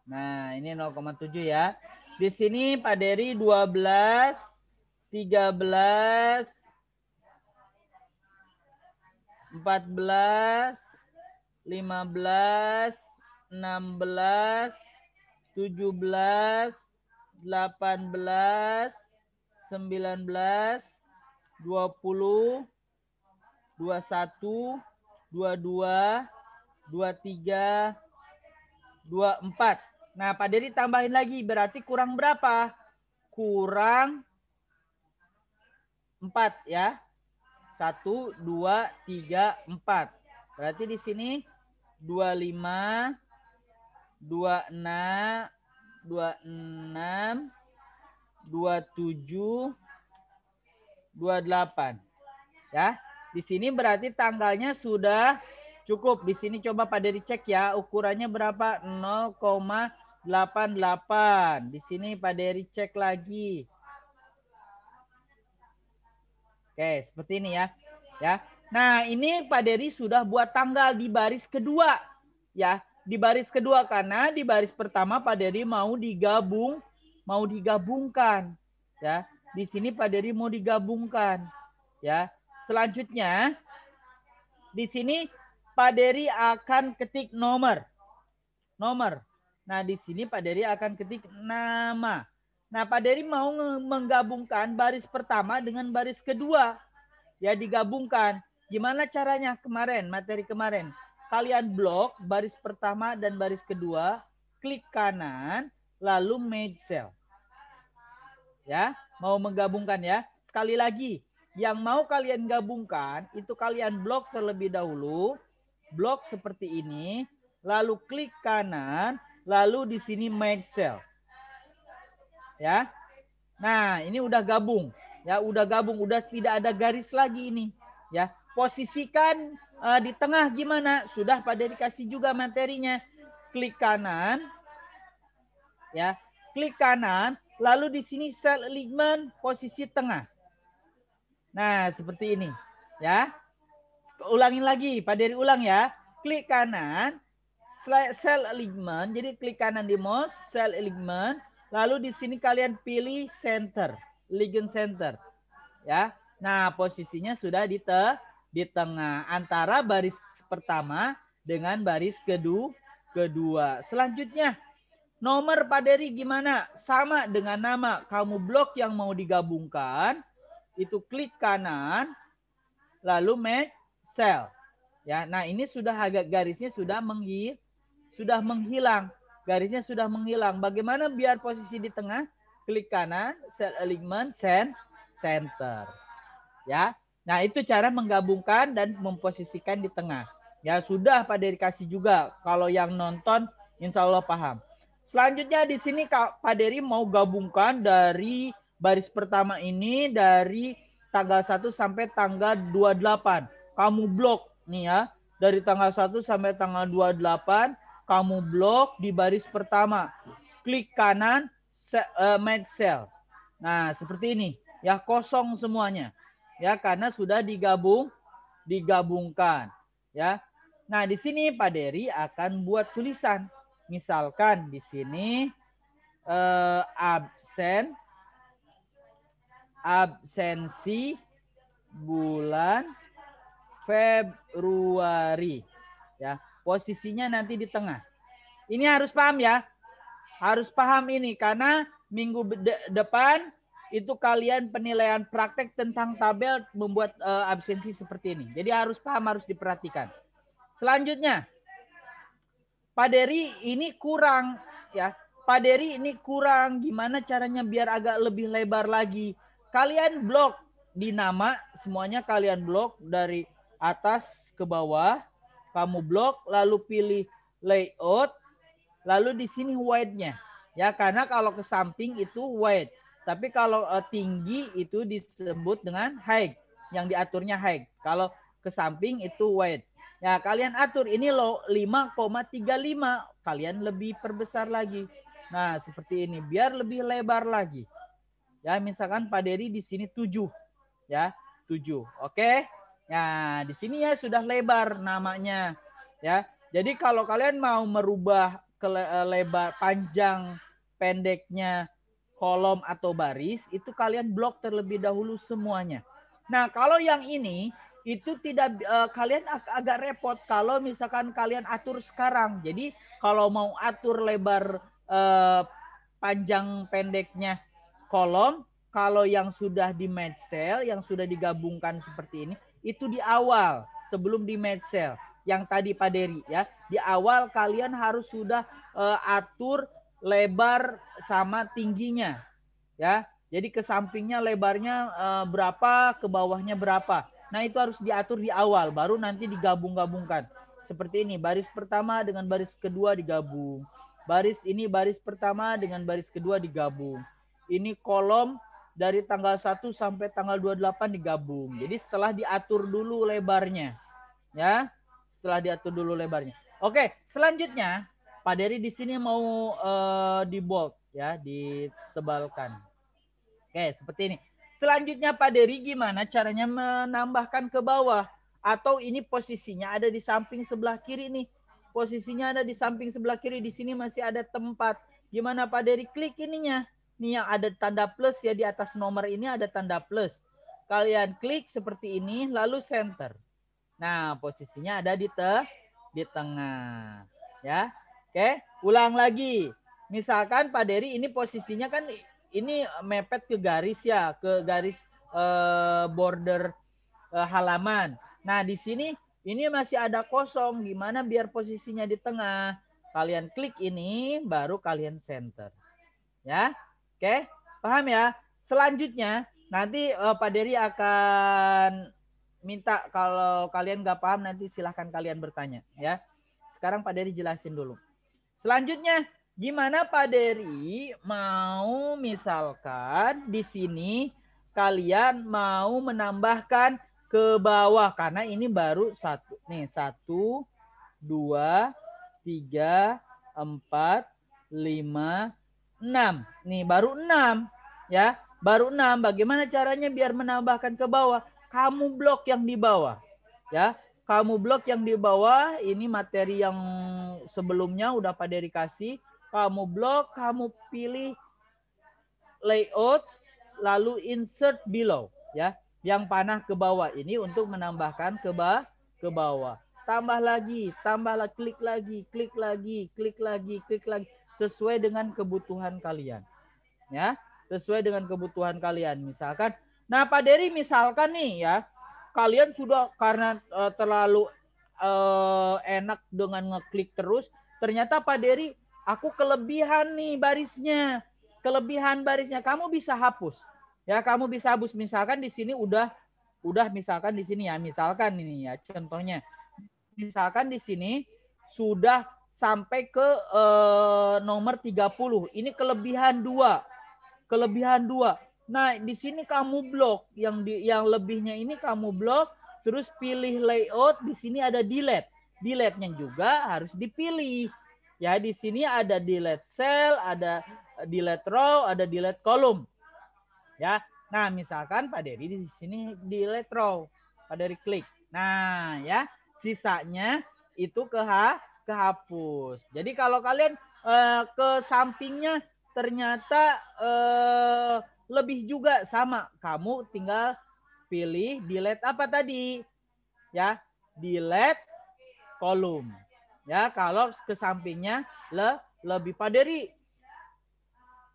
F: Nah, ini 0,7 ya. Di sini Pak Dery 12, 13, 14, 15, 16, 17, 18, 19, 20, 21, 22, 23, 24. Nah, Pak Dery tambahin lagi, berarti kurang berapa? Kurang 4 ya. 1, 2, 3, 4. Berarti di sini 25, 26, 26, 27, 28. Ya. Di sini berarti tanggalnya sudah cukup. Di sini coba Pak Dery cek ya, ukurannya berapa? 0,88. Di sini Pak Dery cek lagi. Oke, seperti ini ya. Ya. Nah, ini Pak Dery sudah buat tanggal di baris kedua. Ya, di baris kedua karena di baris pertama Pak Dery mau digabungkan. Ya, di sini Pak Dery mau digabungkan. Ya. Selanjutnya di sini Pak Dery akan ketik nomor. Nah, di sini Pak Dery akan ketik nama. Nah, Pak Dery mau menggabungkan baris pertama dengan baris kedua. Ya, digabungkan. Gimana caranya kemarin, materi kemarin? Kalian blok baris pertama dan baris kedua, klik kanan, lalu merge cell. Ya, mau menggabungkan ya. Sekali lagi, yang mau kalian gabungkan, itu kalian blok terlebih dahulu. Blok seperti ini, lalu klik kanan, lalu di sini merge cell. Ya. Nah, ini udah gabung. Ya, udah gabung, udah tidak ada garis lagi ini. Ya, posisikan di tengah gimana? Sudah pada dikasih juga materinya. Klik kanan. Ya, klik kanan, lalu di sini cell alignment posisi tengah. Nah, seperti ini, ya. Ulangin lagi, Pak Dery ulang ya. Klik kanan, cell alignment. Jadi klik kanan di mouse, cell alignment. Lalu di sini kalian pilih center, ligand center. Ya. Nah, posisinya sudah di tengah antara baris pertama dengan baris kedua. Selanjutnya, nomor Pak Dery gimana? Sama dengan nama. Kamu blok yang mau digabungkan, itu klik kanan, lalu match cell. Ya, nah ini sudah agak garisnya sudah menghilang. Garisnya sudah menghilang. Bagaimana biar posisi di tengah? Klik kanan, cell alignment, center. Ya, nah itu cara menggabungkan dan memposisikan di tengah. Ya sudah Pak Dery kasih juga. Kalau yang nonton, insya Allah paham. Selanjutnya di sini Pak Dery mau gabungkan dari baris pertama ini dari tanggal 1 sampai tanggal 28. Kamu blok nih ya. Dari tanggal 1 sampai tanggal 28 kamu blok di baris pertama. Klik kanan match cell. Nah, seperti ini. Ya, kosong semuanya. Ya, karena sudah digabungkan. Ya. Nah, di sini Pak Dery akan buat tulisan. Misalkan di sini absensi bulan Februari. Ya, posisinya nanti di tengah. Ini harus paham ya. Harus paham ini karena minggu depan itu kalian penilaian praktek tentang tabel membuat absensi seperti ini. Jadi harus paham, harus diperhatikan. Selanjutnya, Pak Dery ini kurang ya. Pak Dery ini kurang. Gimana caranya biar agak lebih lebar lagi? Kalian blok di nama, semuanya kalian blok dari atas ke bawah. Kamu blok, lalu pilih layout, lalu di sini wide-nya. Ya, karena kalau ke samping itu wide. Tapi kalau tinggi itu disebut dengan height. Yang diaturnya height. Kalau ke samping itu wide. Ya, kalian atur ini loh 5,35. Kalian lebih perbesar lagi. Nah, seperti ini biar lebih lebar lagi. Ya, misalkan Pak Dery di sini 7. Ya, 7. Oke. Nah, di sini ya sudah lebar namanya. Ya. Jadi kalau kalian mau merubah lebar panjang pendeknya kolom atau baris, itu kalian blok terlebih dahulu semuanya. Nah, kalau yang ini itu tidak kalian agak repot kalau misalkan kalian atur sekarang. Jadi kalau mau atur lebar panjang pendeknya kolom, kalau yang sudah di match cell, yang sudah digabungkan seperti ini, itu di awal sebelum di match cell. Yang tadi Pak Dery ya, di awal kalian harus sudah atur lebar sama tingginya. Ya, jadi ke sampingnya lebarnya berapa, ke bawahnya berapa. Nah, itu harus diatur di awal, baru nanti digabung-gabungkan. Seperti ini, baris pertama dengan baris kedua digabung. Baris ini baris pertama dengan baris kedua digabung. Ini kolom dari tanggal 1 sampai tanggal 28 digabung. Jadi setelah diatur dulu lebarnya. Ya, setelah diatur dulu lebarnya. Oke, selanjutnya Pak Dery di sini mau di bold ya, ditebalkan. Oke, seperti ini. Selanjutnya Pak Dery gimana caranya menambahkan ke bawah? Atau ini posisinya ada di samping sebelah kiri nih. Posisinya ada di samping sebelah kiri. Di sini masih ada tempat. Gimana Pak Dery? Klik ininya. Nih yang ada tanda plus ya, di atas nomor ini ada tanda plus. Kalian klik seperti ini lalu center. Nah, posisinya ada di tengah. Ya. Oke, ulang lagi. Misalkan Pak Dery ini posisinya kan ini mepet ke garis ya, ke garis border halaman. Nah, di sini ini masih ada kosong. Gimana biar posisinya di tengah? Kalian klik ini, baru kalian center. Ya, oke, paham ya? Selanjutnya, nanti Pak Dery akan minta kalau kalian nggak paham, nanti silahkan kalian bertanya. Ya, sekarang Pak Dery jelasin dulu. Selanjutnya, gimana Pak Dery mau misalkan di sini kalian mau menambahkan ke bawah karena ini baru 1 nih, 1 2 3 4 5 6. Nih baru 6 ya, baru 6. Bagaimana caranya biar menambahkan ke bawah? Kamu blok yang di bawah ya. Kamu blok yang di bawah, ini materi yang sebelumnya udah Pak Dery kasih. Kamu blok, kamu pilih layout lalu insert below ya. Yang panah ke bawah ini untuk menambahkan ke bawah. Tambah lagi, klik lagi, klik lagi, klik lagi, klik lagi sesuai dengan kebutuhan kalian. Ya, sesuai dengan kebutuhan kalian. Misalkan, nah Pak Dery misalkan nih ya, kalian sudah karena terlalu enak dengan ngeklik terus, ternyata Pak Dery, aku kelebihan nih barisnya. Kelebihan barisnya kamu bisa hapus. Ya, kamu bisa hapus. Misalkan di sini udah misalkan di sini ya, misalkan ini ya contohnya. Misalkan di sini sudah sampai ke nomor 30. Ini kelebihan 2. Kelebihan 2. Nah, di sini kamu blok yang lebihnya ini kamu blok, terus pilih layout, di sini ada delete. Delete-nya juga harus dipilih. Ya, di sini ada delete cell, ada delete row, ada delete column. Ya. Nah, misalkan Pak Dery di sini delete row. Pak Dery klik. Nah, ya, sisanya itu kehapus. Jadi kalau kalian ke sampingnya ternyata lebih juga sama, kamu tinggal pilih delete apa tadi? Ya, delete kolom. Ya, kalau ke sampingnya lebih. Pak Dery,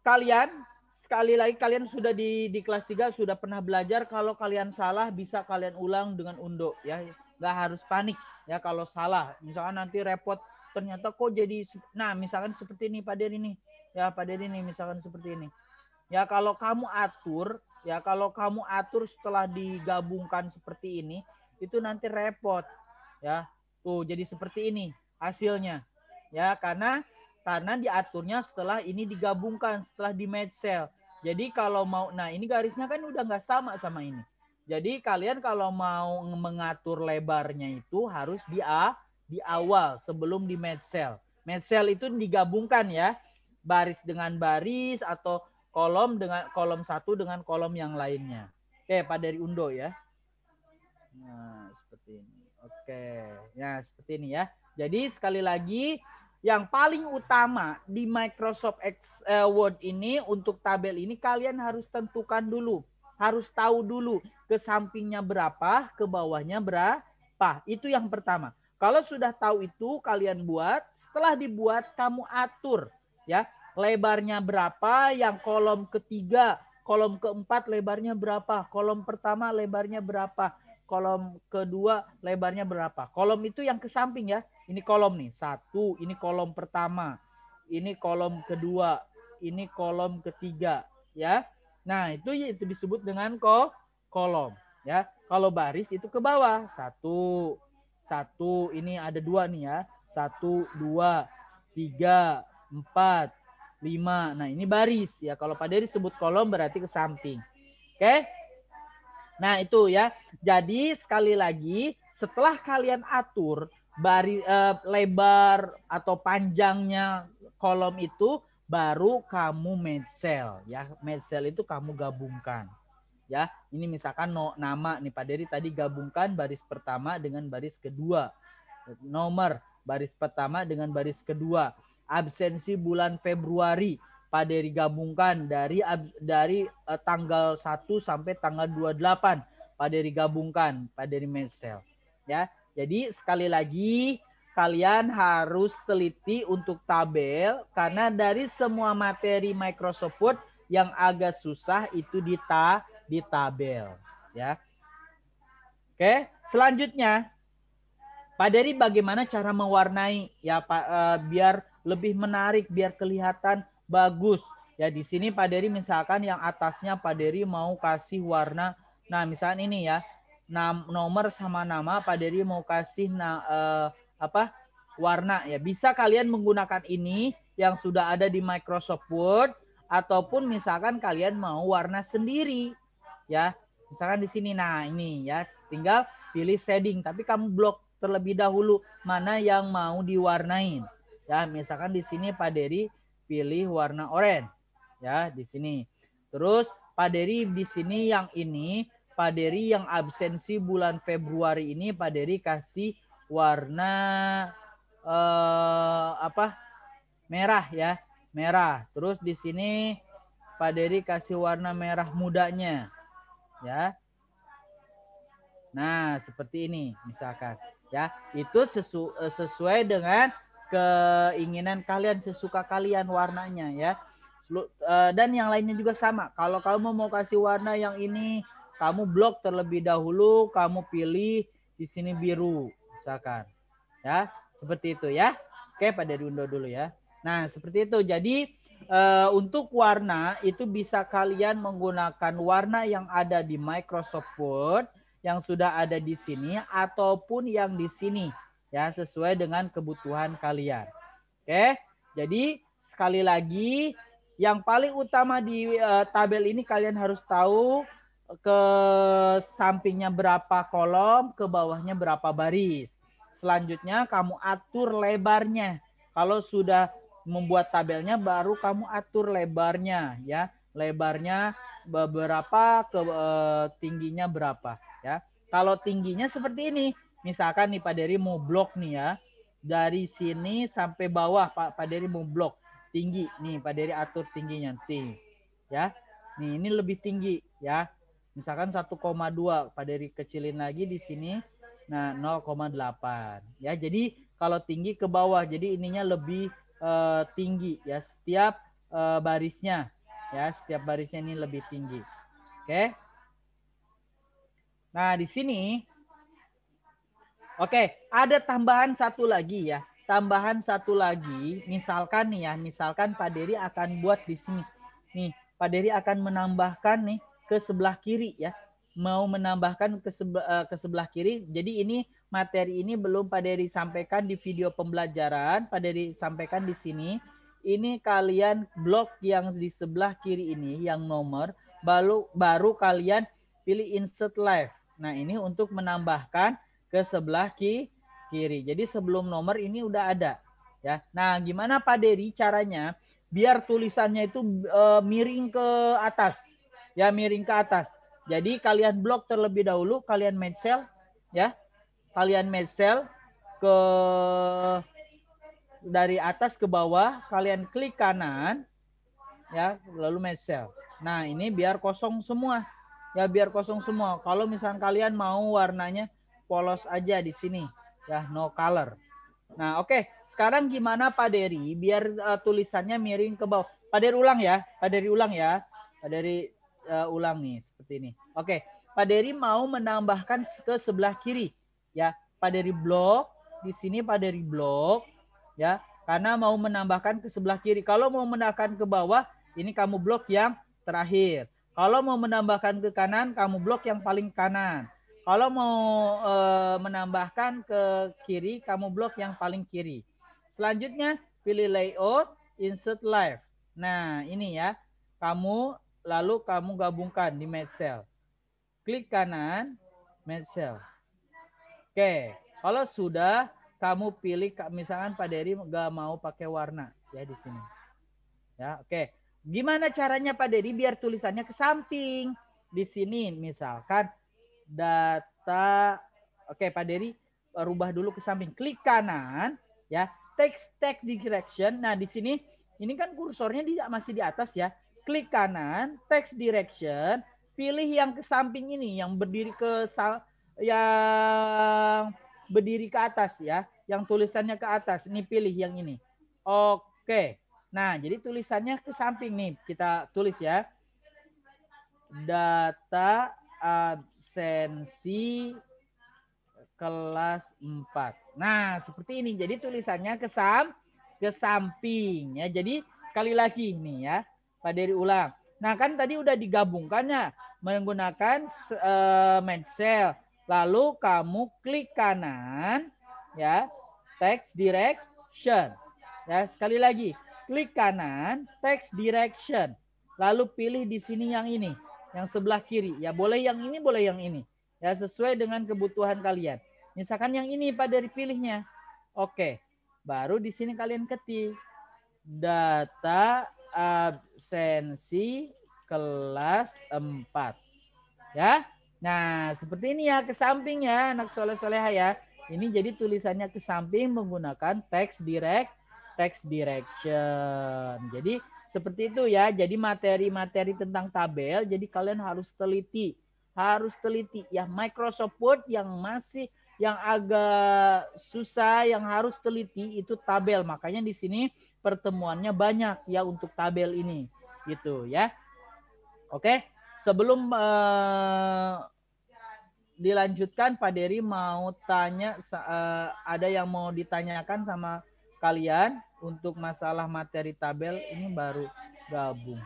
F: kalian sekali lagi, kalian sudah di kelas 3 sudah pernah belajar, kalau kalian salah bisa kalian ulang dengan undo ya. Nggak harus panik ya kalau salah. Misalkan nanti repot, ternyata kok jadi, nah misalkan seperti ini Pak Dery nih. Ya Pak Dery nih misalkan seperti ini. Ya kalau kamu atur, setelah digabungkan seperti ini, itu nanti repot. Ya. Tuh jadi seperti ini hasilnya. Ya, karena diaturnya setelah ini digabungkan, setelah di match cell. Jadi kalau mau, nah ini garisnya kan udah nggak sama ini. Jadi kalian kalau mau mengatur lebarnya itu harus di awal sebelum di match cell. Match cell itu digabungkan ya, baris dengan baris atau kolom dengan kolom satu dengan kolom yang lainnya. Oke, Pak Dery undo ya. Nah, seperti ini. Oke, ya seperti ini ya. Jadi sekali lagi, yang paling utama di Microsoft Word ini untuk tabel ini kalian harus tentukan dulu. Harus tahu dulu ke sampingnya berapa, ke bawahnya berapa. Itu yang pertama. Kalau sudah tahu itu kalian buat, setelah dibuat kamu atur ya. Lebarnya berapa, yang kolom ketiga, kolom keempat lebarnya berapa, kolom pertama lebarnya berapa, kolom kedua lebarnya berapa. Kolom itu yang ke samping ya. Ini kolom nih, 1, ini kolom pertama, ini kolom kedua, ini kolom ketiga, ya. Nah, itu disebut dengan kolom, ya. Kalau baris itu ke bawah, 1, ini ada 2 nih ya. 1, 2, 3, 4, 5. Nah, ini baris ya. Kalau Pak Dery sebut kolom berarti ke samping. Oke? Nah, itu ya. Jadi sekali lagi, setelah kalian atur lebar atau panjangnya kolom itu, baru kamu match cell ya. Match cell itu kamu gabungkan Ya, ini misalkan nama nih Pak Dery tadi gabungkan baris pertama dengan baris kedua. Nomor baris pertama dengan baris kedua. Absensi bulan Februari Pak Dery gabungkan dari tanggal 1 sampai tanggal 28. Pak Dery gabungkan, Pak Dery Mensel. Ya, jadi sekali lagi kalian harus teliti untuk tabel karena dari semua materi Microsoft Word yang agak susah itu di tabel, ya. Oke, selanjutnya Pak Dery bagaimana cara mewarnai ya Pak biar lebih menarik, biar kelihatan bagus. Ya di sini Pak Dery misalkan yang atasnya Pak Dery mau kasih warna. Nah, misalkan ini ya. Nomor sama nama Pak Dery mau kasih warna ya. Bisa kalian menggunakan ini yang sudah ada di Microsoft Word ataupun misalkan kalian mau warna sendiri. Ya. Misalkan di sini nah ini ya, tinggal pilih shading tapi kamu blok terlebih dahulu mana yang mau diwarnain. Ya, misalkan di sini Pak Dery pilih warna oranye. Ya, di sini. Terus Pak Dery di sini yang ini, Pak Dery yang absensi bulan Februari ini Pak Dery kasih warna merah ya, merah. Terus di sini Pak Dery kasih warna merah mudanya. Ya. Nah, seperti ini misalkan. Ya, itu sesuai dengan keinginan kalian, sesuka kalian warnanya ya. Dan yang lainnya juga sama. Kalau kamu mau kasih warna yang ini, kamu blok terlebih dahulu, kamu pilih di sini biru misalkan. Ya, seperti itu ya. Oke, Pak Dery undur dulu ya. Nah, seperti itu. Jadi untuk warna itu bisa kalian menggunakan warna yang ada di Microsoft Word yang sudah ada di sini ataupun yang di sini ya, sesuai dengan kebutuhan kalian. Oke, jadi sekali lagi yang paling utama di tabel ini kalian harus tahu ke sampingnya berapa kolom, ke bawahnya berapa baris. Selanjutnya kamu atur lebarnya. Kalau sudah membuat tabelnya baru kamu atur lebarnya ya. Lebarnya berapa, ke tingginya berapa ya. Kalau tingginya seperti ini. Misalkan nih Pak Dery mau blok nih ya. Dari sini sampai bawah Pak Dery mau blok tinggi. Nih Pak Dery atur tingginya tinggi ya. Nih ini lebih tinggi ya. Misalkan 1,2 Pak Dery kecilin lagi di sini. Nah, 0,8 ya. Jadi kalau tinggi ke bawah, jadi ininya lebih tinggi ya, setiap barisnya ya, setiap barisnya ini lebih tinggi. Oke. Nah, di sini oke, ada tambahan satu lagi ya. Tambahan satu lagi, misalkan nih ya, misalkan Pak Dery akan buat di sini. Nih, Pak Dery akan menambahkan nih ke sebelah kiri ya. Mau menambahkan ke sebelah kiri. Jadi ini materi ini belum Pak Dery sampaikan di video pembelajaran. Pak Dery sampaikan di sini. Ini kalian blok yang di sebelah kiri ini yang nomor baru kalian pilih insert live. Nah, ini untuk menambahkan ke sebelah kiri. Jadi sebelum nomor ini udah ada ya. Nah, gimana Pak Dery caranya biar tulisannya itu miring ke atas. Ya, miring ke atas. Jadi kalian blok terlebih dahulu, kalian match cell ya. Kalian match cell ke dari atas ke bawah, kalian klik kanan ya, lalu match cell. Nah, ini biar kosong semua. Ya, biar kosong semua. Kalau misalnya kalian mau warnanya polos aja di sini ya, no color. Nah, oke. Sekarang gimana Pak Dery biar tulisannya miring ke bawah? Pak Dery ulang ya. Pak Dery ulang ya. Pak Dery ulang nih seperti ini. Oke, Pak Dery mau menambahkan ke sebelah kiri ya. Pak Dery blok di sini, Pak Dery blok ya, karena mau menambahkan ke sebelah kiri. Kalau mau menambahkan ke bawah, ini kamu blok yang terakhir. Kalau mau menambahkan ke kanan, kamu blok yang paling kanan. Kalau mau menambahkan ke kiri, kamu blok yang paling kiri. Selanjutnya pilih layout, insert live. Nah, ini ya. Lalu kamu gabungkan di match cell. Klik kanan, match cell. Oke, kalau sudah kamu pilih, misalkan Pak Dery nggak mau pakai warna ya di sini. Ya, oke. Gimana caranya Pak Dery biar tulisannya ke samping? di sini misalkan data, oke Pak Dery rubah dulu ke samping, klik kanan ya, text direction. Nah di sini ini kan kursornya masih di atas ya, klik kanan, text direction, pilih yang ke samping ini, yang berdiri ke atas ya, yang tulisannya ke atas. Ini pilih yang ini. Oke. Nah, jadi tulisannya ke samping nih. Kita tulis ya. Data absensi kelas 4. Nah, seperti ini. Jadi tulisannya ke samping ya. Jadi sekali lagi nih ya. Pak Dery ulang. Nah, kan tadi udah digabungkannya menggunakan Medcell. Lalu kamu klik kanan ya, text direction. Ya, sekali lagi, klik kanan, text direction. Lalu pilih di sini yang ini, yang sebelah kiri. Ya, boleh yang ini, boleh yang ini. Ya, sesuai dengan kebutuhan kalian. Misalkan yang ini Pak Dery pilihnya. Oke. Baru di sini kalian ketik data absensi kelas 4. Ya. Nah, seperti ini ya, ke samping ya, anak soleh-soleha ya. Ini jadi tulisannya ke samping menggunakan text direction. Jadi seperti itu ya. Jadi materi-materi tentang tabel, jadi kalian harus teliti. Harus teliti ya. Microsoft Word yang agak susah, yang harus teliti itu tabel. Makanya di sini pertemuannya banyak ya untuk tabel ini. Gitu ya. Oke. Sebelum dilanjutkan, Pak Dery mau tanya, ada yang mau ditanyakan sama kalian untuk masalah materi tabel, ini baru gabung.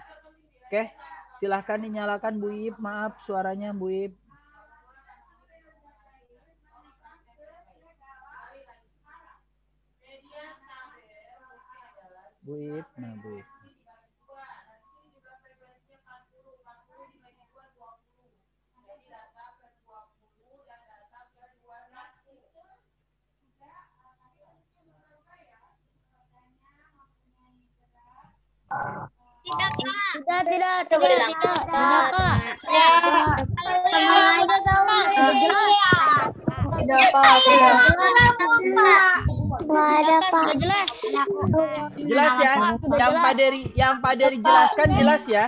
F: Oke, silahkan dinyalakan Bu Ip, maaf suaranya Bu Ip. Bu Ip, nah Bu Ip.
E: Tidak,
F: Jelas ya, yang Pak Dery jelaskan jelas ya.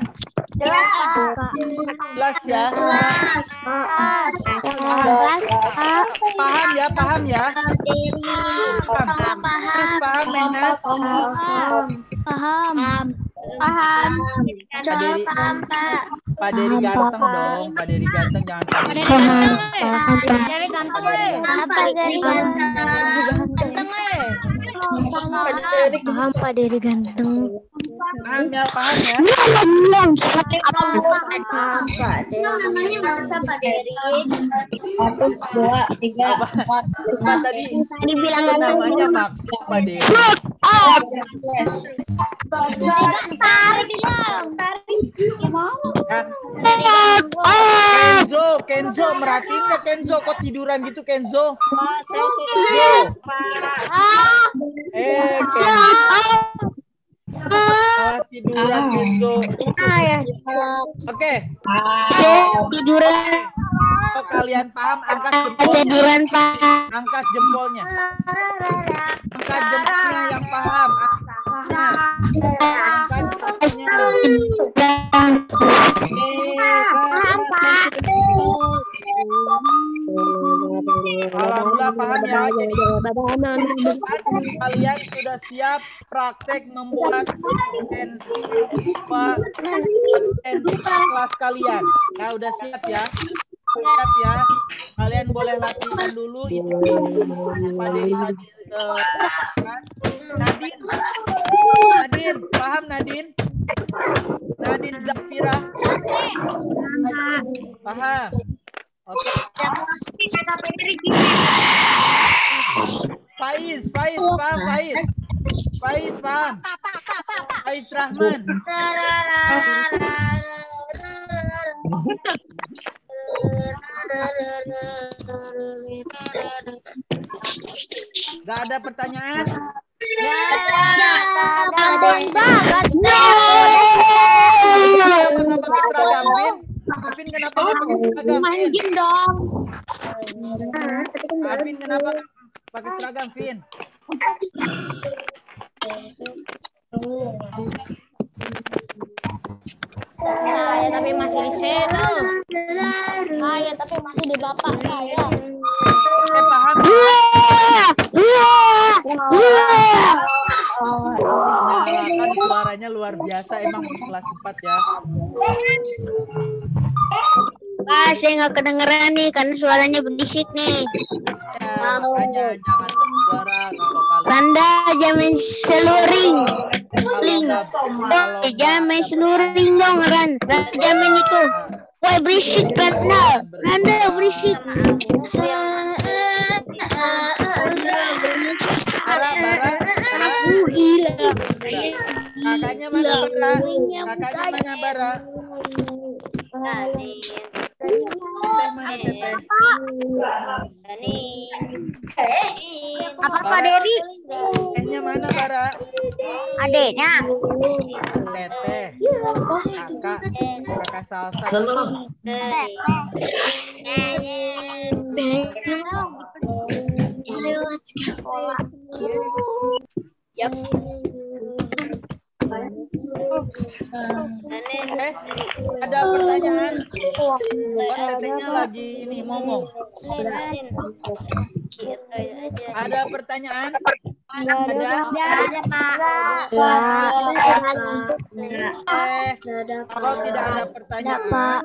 F: Jelas ya. Paham ya. Terus paham Menas?
E: Paham.
F: Pak Dery ganteng dong. Pak Dery ganteng, jangan Pak Dery
E: Paham Pak Dery ganteng.
F: Paham ya.
E: Namanya bangsa Pak Dery.
C: 1, 2, 3, 4.
F: Tadi dibilang namanya Maksud Pak Dery. Kenzo, merhatiin nggak Kenzo? Kok tiduran gitu Kenzo? Kenzo. Tiduran Kenzo. Oke.
E: Tiduran.
F: Kalau kalian paham, angkat jempolnya. Angkat jempolnya. Angkat jempolnya yang paham. Angkat jempolnya. Alhamdulillah paham ya. Jadi kalian sudah siap praktek membuat tensi kelas kalian. Nah, udah siap ya. Siap ya. Kalian boleh latihan dulu itu. Pak Dery Nadine, paham Nadine? Nadine Zafira. Paham? Oke. Faiz, paham Faiz? Faiz paham? Faiz Rahman. Gak ada pertanyaan? Afin kenapa nggak pakai seragam?
E: Main
F: Fin?
E: game dong.
F: Afin kenapa nggak pakai seragam, Fin?
E: Saya tapi masih di situ. Saya tapi masih di bapak saya.
F: Paham? Kan suaranya luar biasa emang kelas 4 ya.
E: Pak, saya nggak kedengeran nih karena suaranya berisik nih.
F: Ya, makanya jangan bersuara kalau
E: Randa jangan seluring. Jangan main seluring dong, Ran. Jangan main itu. Woi berisik, Randa. Randa berisik. Aku gila.
F: Kakaknya mana Bara? Kakaknya mana Bara? Teteh mana Teteh?
E: Apa Pak Dery?
F: Tetehnya mana Bara?
E: Adeknya.
F: Teteh. Kakak salsa. Ada pertanyaan? Oh, tetehnya lagi ini ngomong. Ada pertanyaan? Ada? Kalau tidak ada pertanyaan,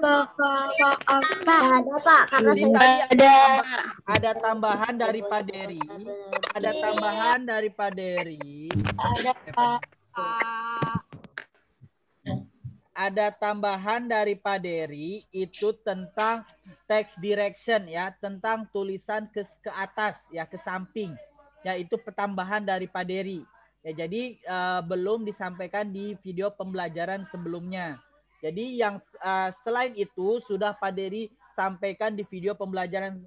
F: ini tadi ada tambahan dari Pak Dery. Ada tambahan dari Pak Dery. Ada tambahan dari Pak Dery itu tentang text direction ya, tentang tulisan ke atas ya, ke samping. Ya, itu pertambahan dari Pak Dery. Ya, jadi belum disampaikan di video pembelajaran sebelumnya. Jadi yang selain itu sudah Pak Dery sampaikan di video pembelajaran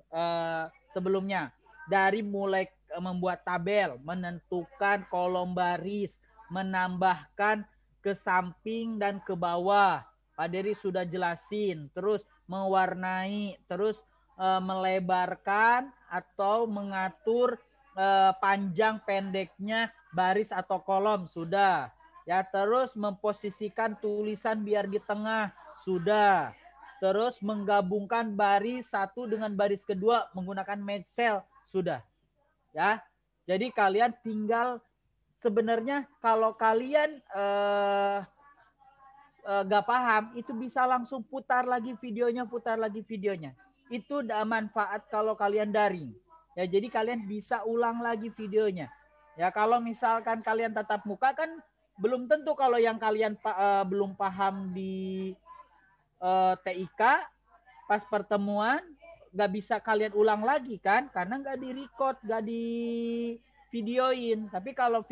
F: sebelumnya. Dari mulai membuat tabel, menentukan kolom baris, menambahkan ke samping dan ke bawah. Pak Dery sudah jelasin. Terus mewarnai, terus melebarkan atau mengatur panjang pendeknya baris atau kolom sudah. Ya, terus memposisikan tulisan biar di tengah sudah. Terus menggabungkan baris satu dengan baris kedua menggunakan match cell sudah. Ya. Jadi kalian tinggal sebenarnya kalau kalian gak paham, itu bisa langsung putar lagi videonya. Itu ada manfaat kalau kalian daring. Ya, jadi kalian bisa ulang lagi videonya. Ya, kalau misalkan kalian tatap muka kan belum tentu kalau yang kalian belum paham di TIK pas pertemuan gak bisa kalian ulang lagi kan, karena gak di record, gak di videoin. Tapi kalau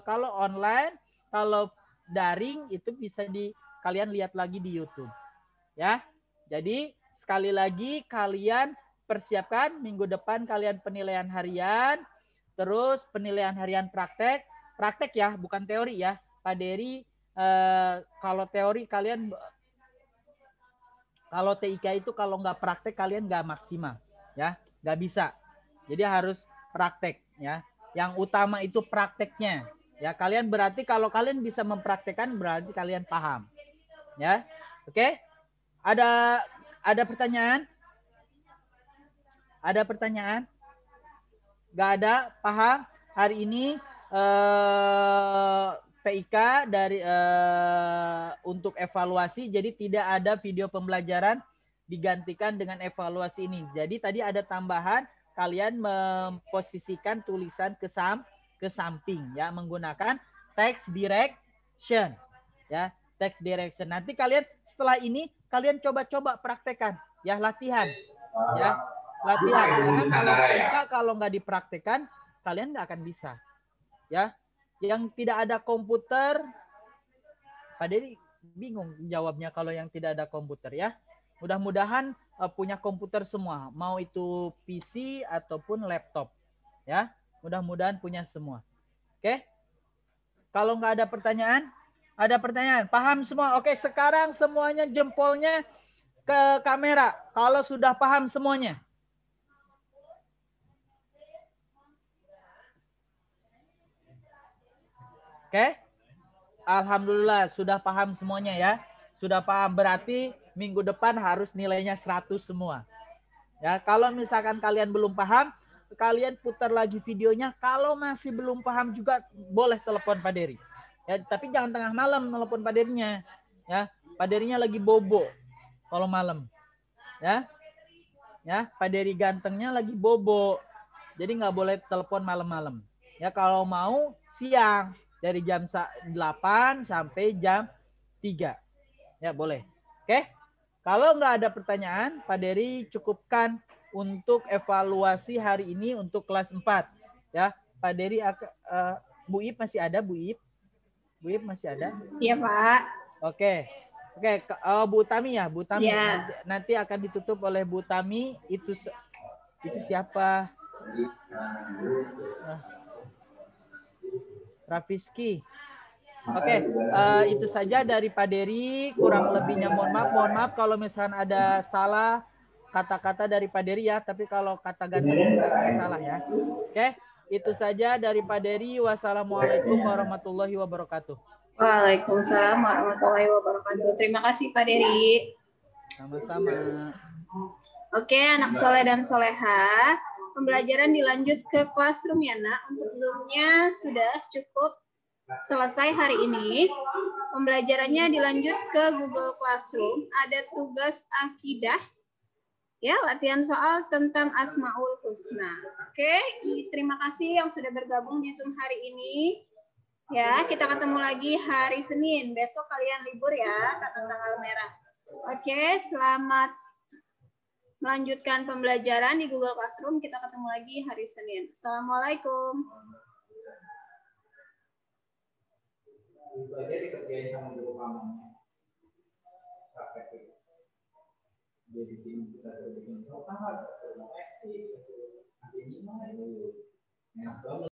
F: kalau online, kalau daring itu bisa kalian lihat lagi di YouTube. Ya. Jadi sekali lagi kalian persiapkan minggu depan kalian penilaian harian, terus penilaian harian praktek ya, bukan teori ya. Pak Dery kalau teori kalian, kalau TIK itu kalau nggak praktek kalian nggak maksimal ya, nggak bisa. Jadi harus praktek ya. Yang utama itu prakteknya ya. Kalian berarti kalau kalian bisa mempraktekkan berarti kalian paham ya. Oke? Ada pertanyaan? Ada pertanyaan? Nggak ada? Paham? Hari ini TIK dari untuk evaluasi, jadi tidak ada video pembelajaran, digantikan dengan evaluasi ini. Jadi tadi ada tambahan, kalian memposisikan tulisan ke samping ya, menggunakan text direction ya, text direction. Nanti kalian setelah ini kalian coba-coba praktekkan ya, latihan ya, latihan. Karena kalau nggak dipraktekkan kalian nggak akan bisa ya. Yang tidak ada komputer, Pak Dery bingung jawabnya kalau yang tidak ada komputer ya. Mudah-mudahan punya komputer semua, mau itu PC ataupun laptop ya. Mudah-mudahan punya semua. Oke? Kalau nggak ada pertanyaan, paham semua? Oke, sekarang semuanya jempolnya ke kamera kalau sudah paham semuanya. Oke? Alhamdulillah sudah paham semuanya ya. Sudah paham, berarti minggu depan harus nilainya 100 semua. Ya, kalau misalkan kalian belum paham, kalian putar lagi videonya. Kalau masih belum paham juga boleh telepon Pak Dery. Ya, tapi jangan tengah malam telepon Pak Derynya. Ya, Pak Derynya lagi bobo kalau malam. Ya. Ya, Pak Dery gantengnya lagi bobo. Jadi nggak boleh telepon malam-malam. Ya, kalau mau siang dari jam 8 sampai jam 3. Ya, boleh. Oke? Kalau nggak ada pertanyaan, Pak Dery cukupkan untuk evaluasi hari ini untuk kelas 4. Ya, Pak Dery Bu Ip masih ada, Bu Ip? Bu Ip masih ada?
A: Iya, Pak.
F: Oke. Oke, Bu Tami ya, Bu Tami.
A: Ya.
F: Nanti akan ditutup oleh Bu Tami. Itu siapa? Rafiski. Oke, itu saja dari Pak Dery. Kurang lebihnya mohon maaf kalau misalnya ada salah kata-kata dari Pak Dery ya. Tapi kalau kata ganteng nggak salah ya. Oke, itu saja dari Pak Dery. Wassalamualaikum warahmatullahi wabarakatuh.
A: Waalaikumsalam warahmatullahi wabarakatuh. Terima kasih Pak Dery.
F: Sama-sama.
A: Oke, anak soleh dan soleha. Pembelajaran dilanjut ke classroom ya, Nak. Untuk Zoom-nya sudah cukup selesai hari ini. Pembelajarannya dilanjut ke Google Classroom. Ada tugas akidah. Ya, latihan soal tentang Asmaul Husna. Oke, terima kasih yang sudah bergabung di Zoom hari ini. Ya, kita ketemu lagi hari Senin. Besok kalian libur ya, kata tanggal merah. Oke, selamat melanjutkan pembelajaran di Google Classroom. Kita ketemu lagi hari Senin. Assalamualaikum.
G: Itu aja dikerjain sama guru kamu. Dia bikin kita bikin program, nanti ini mah enak banget.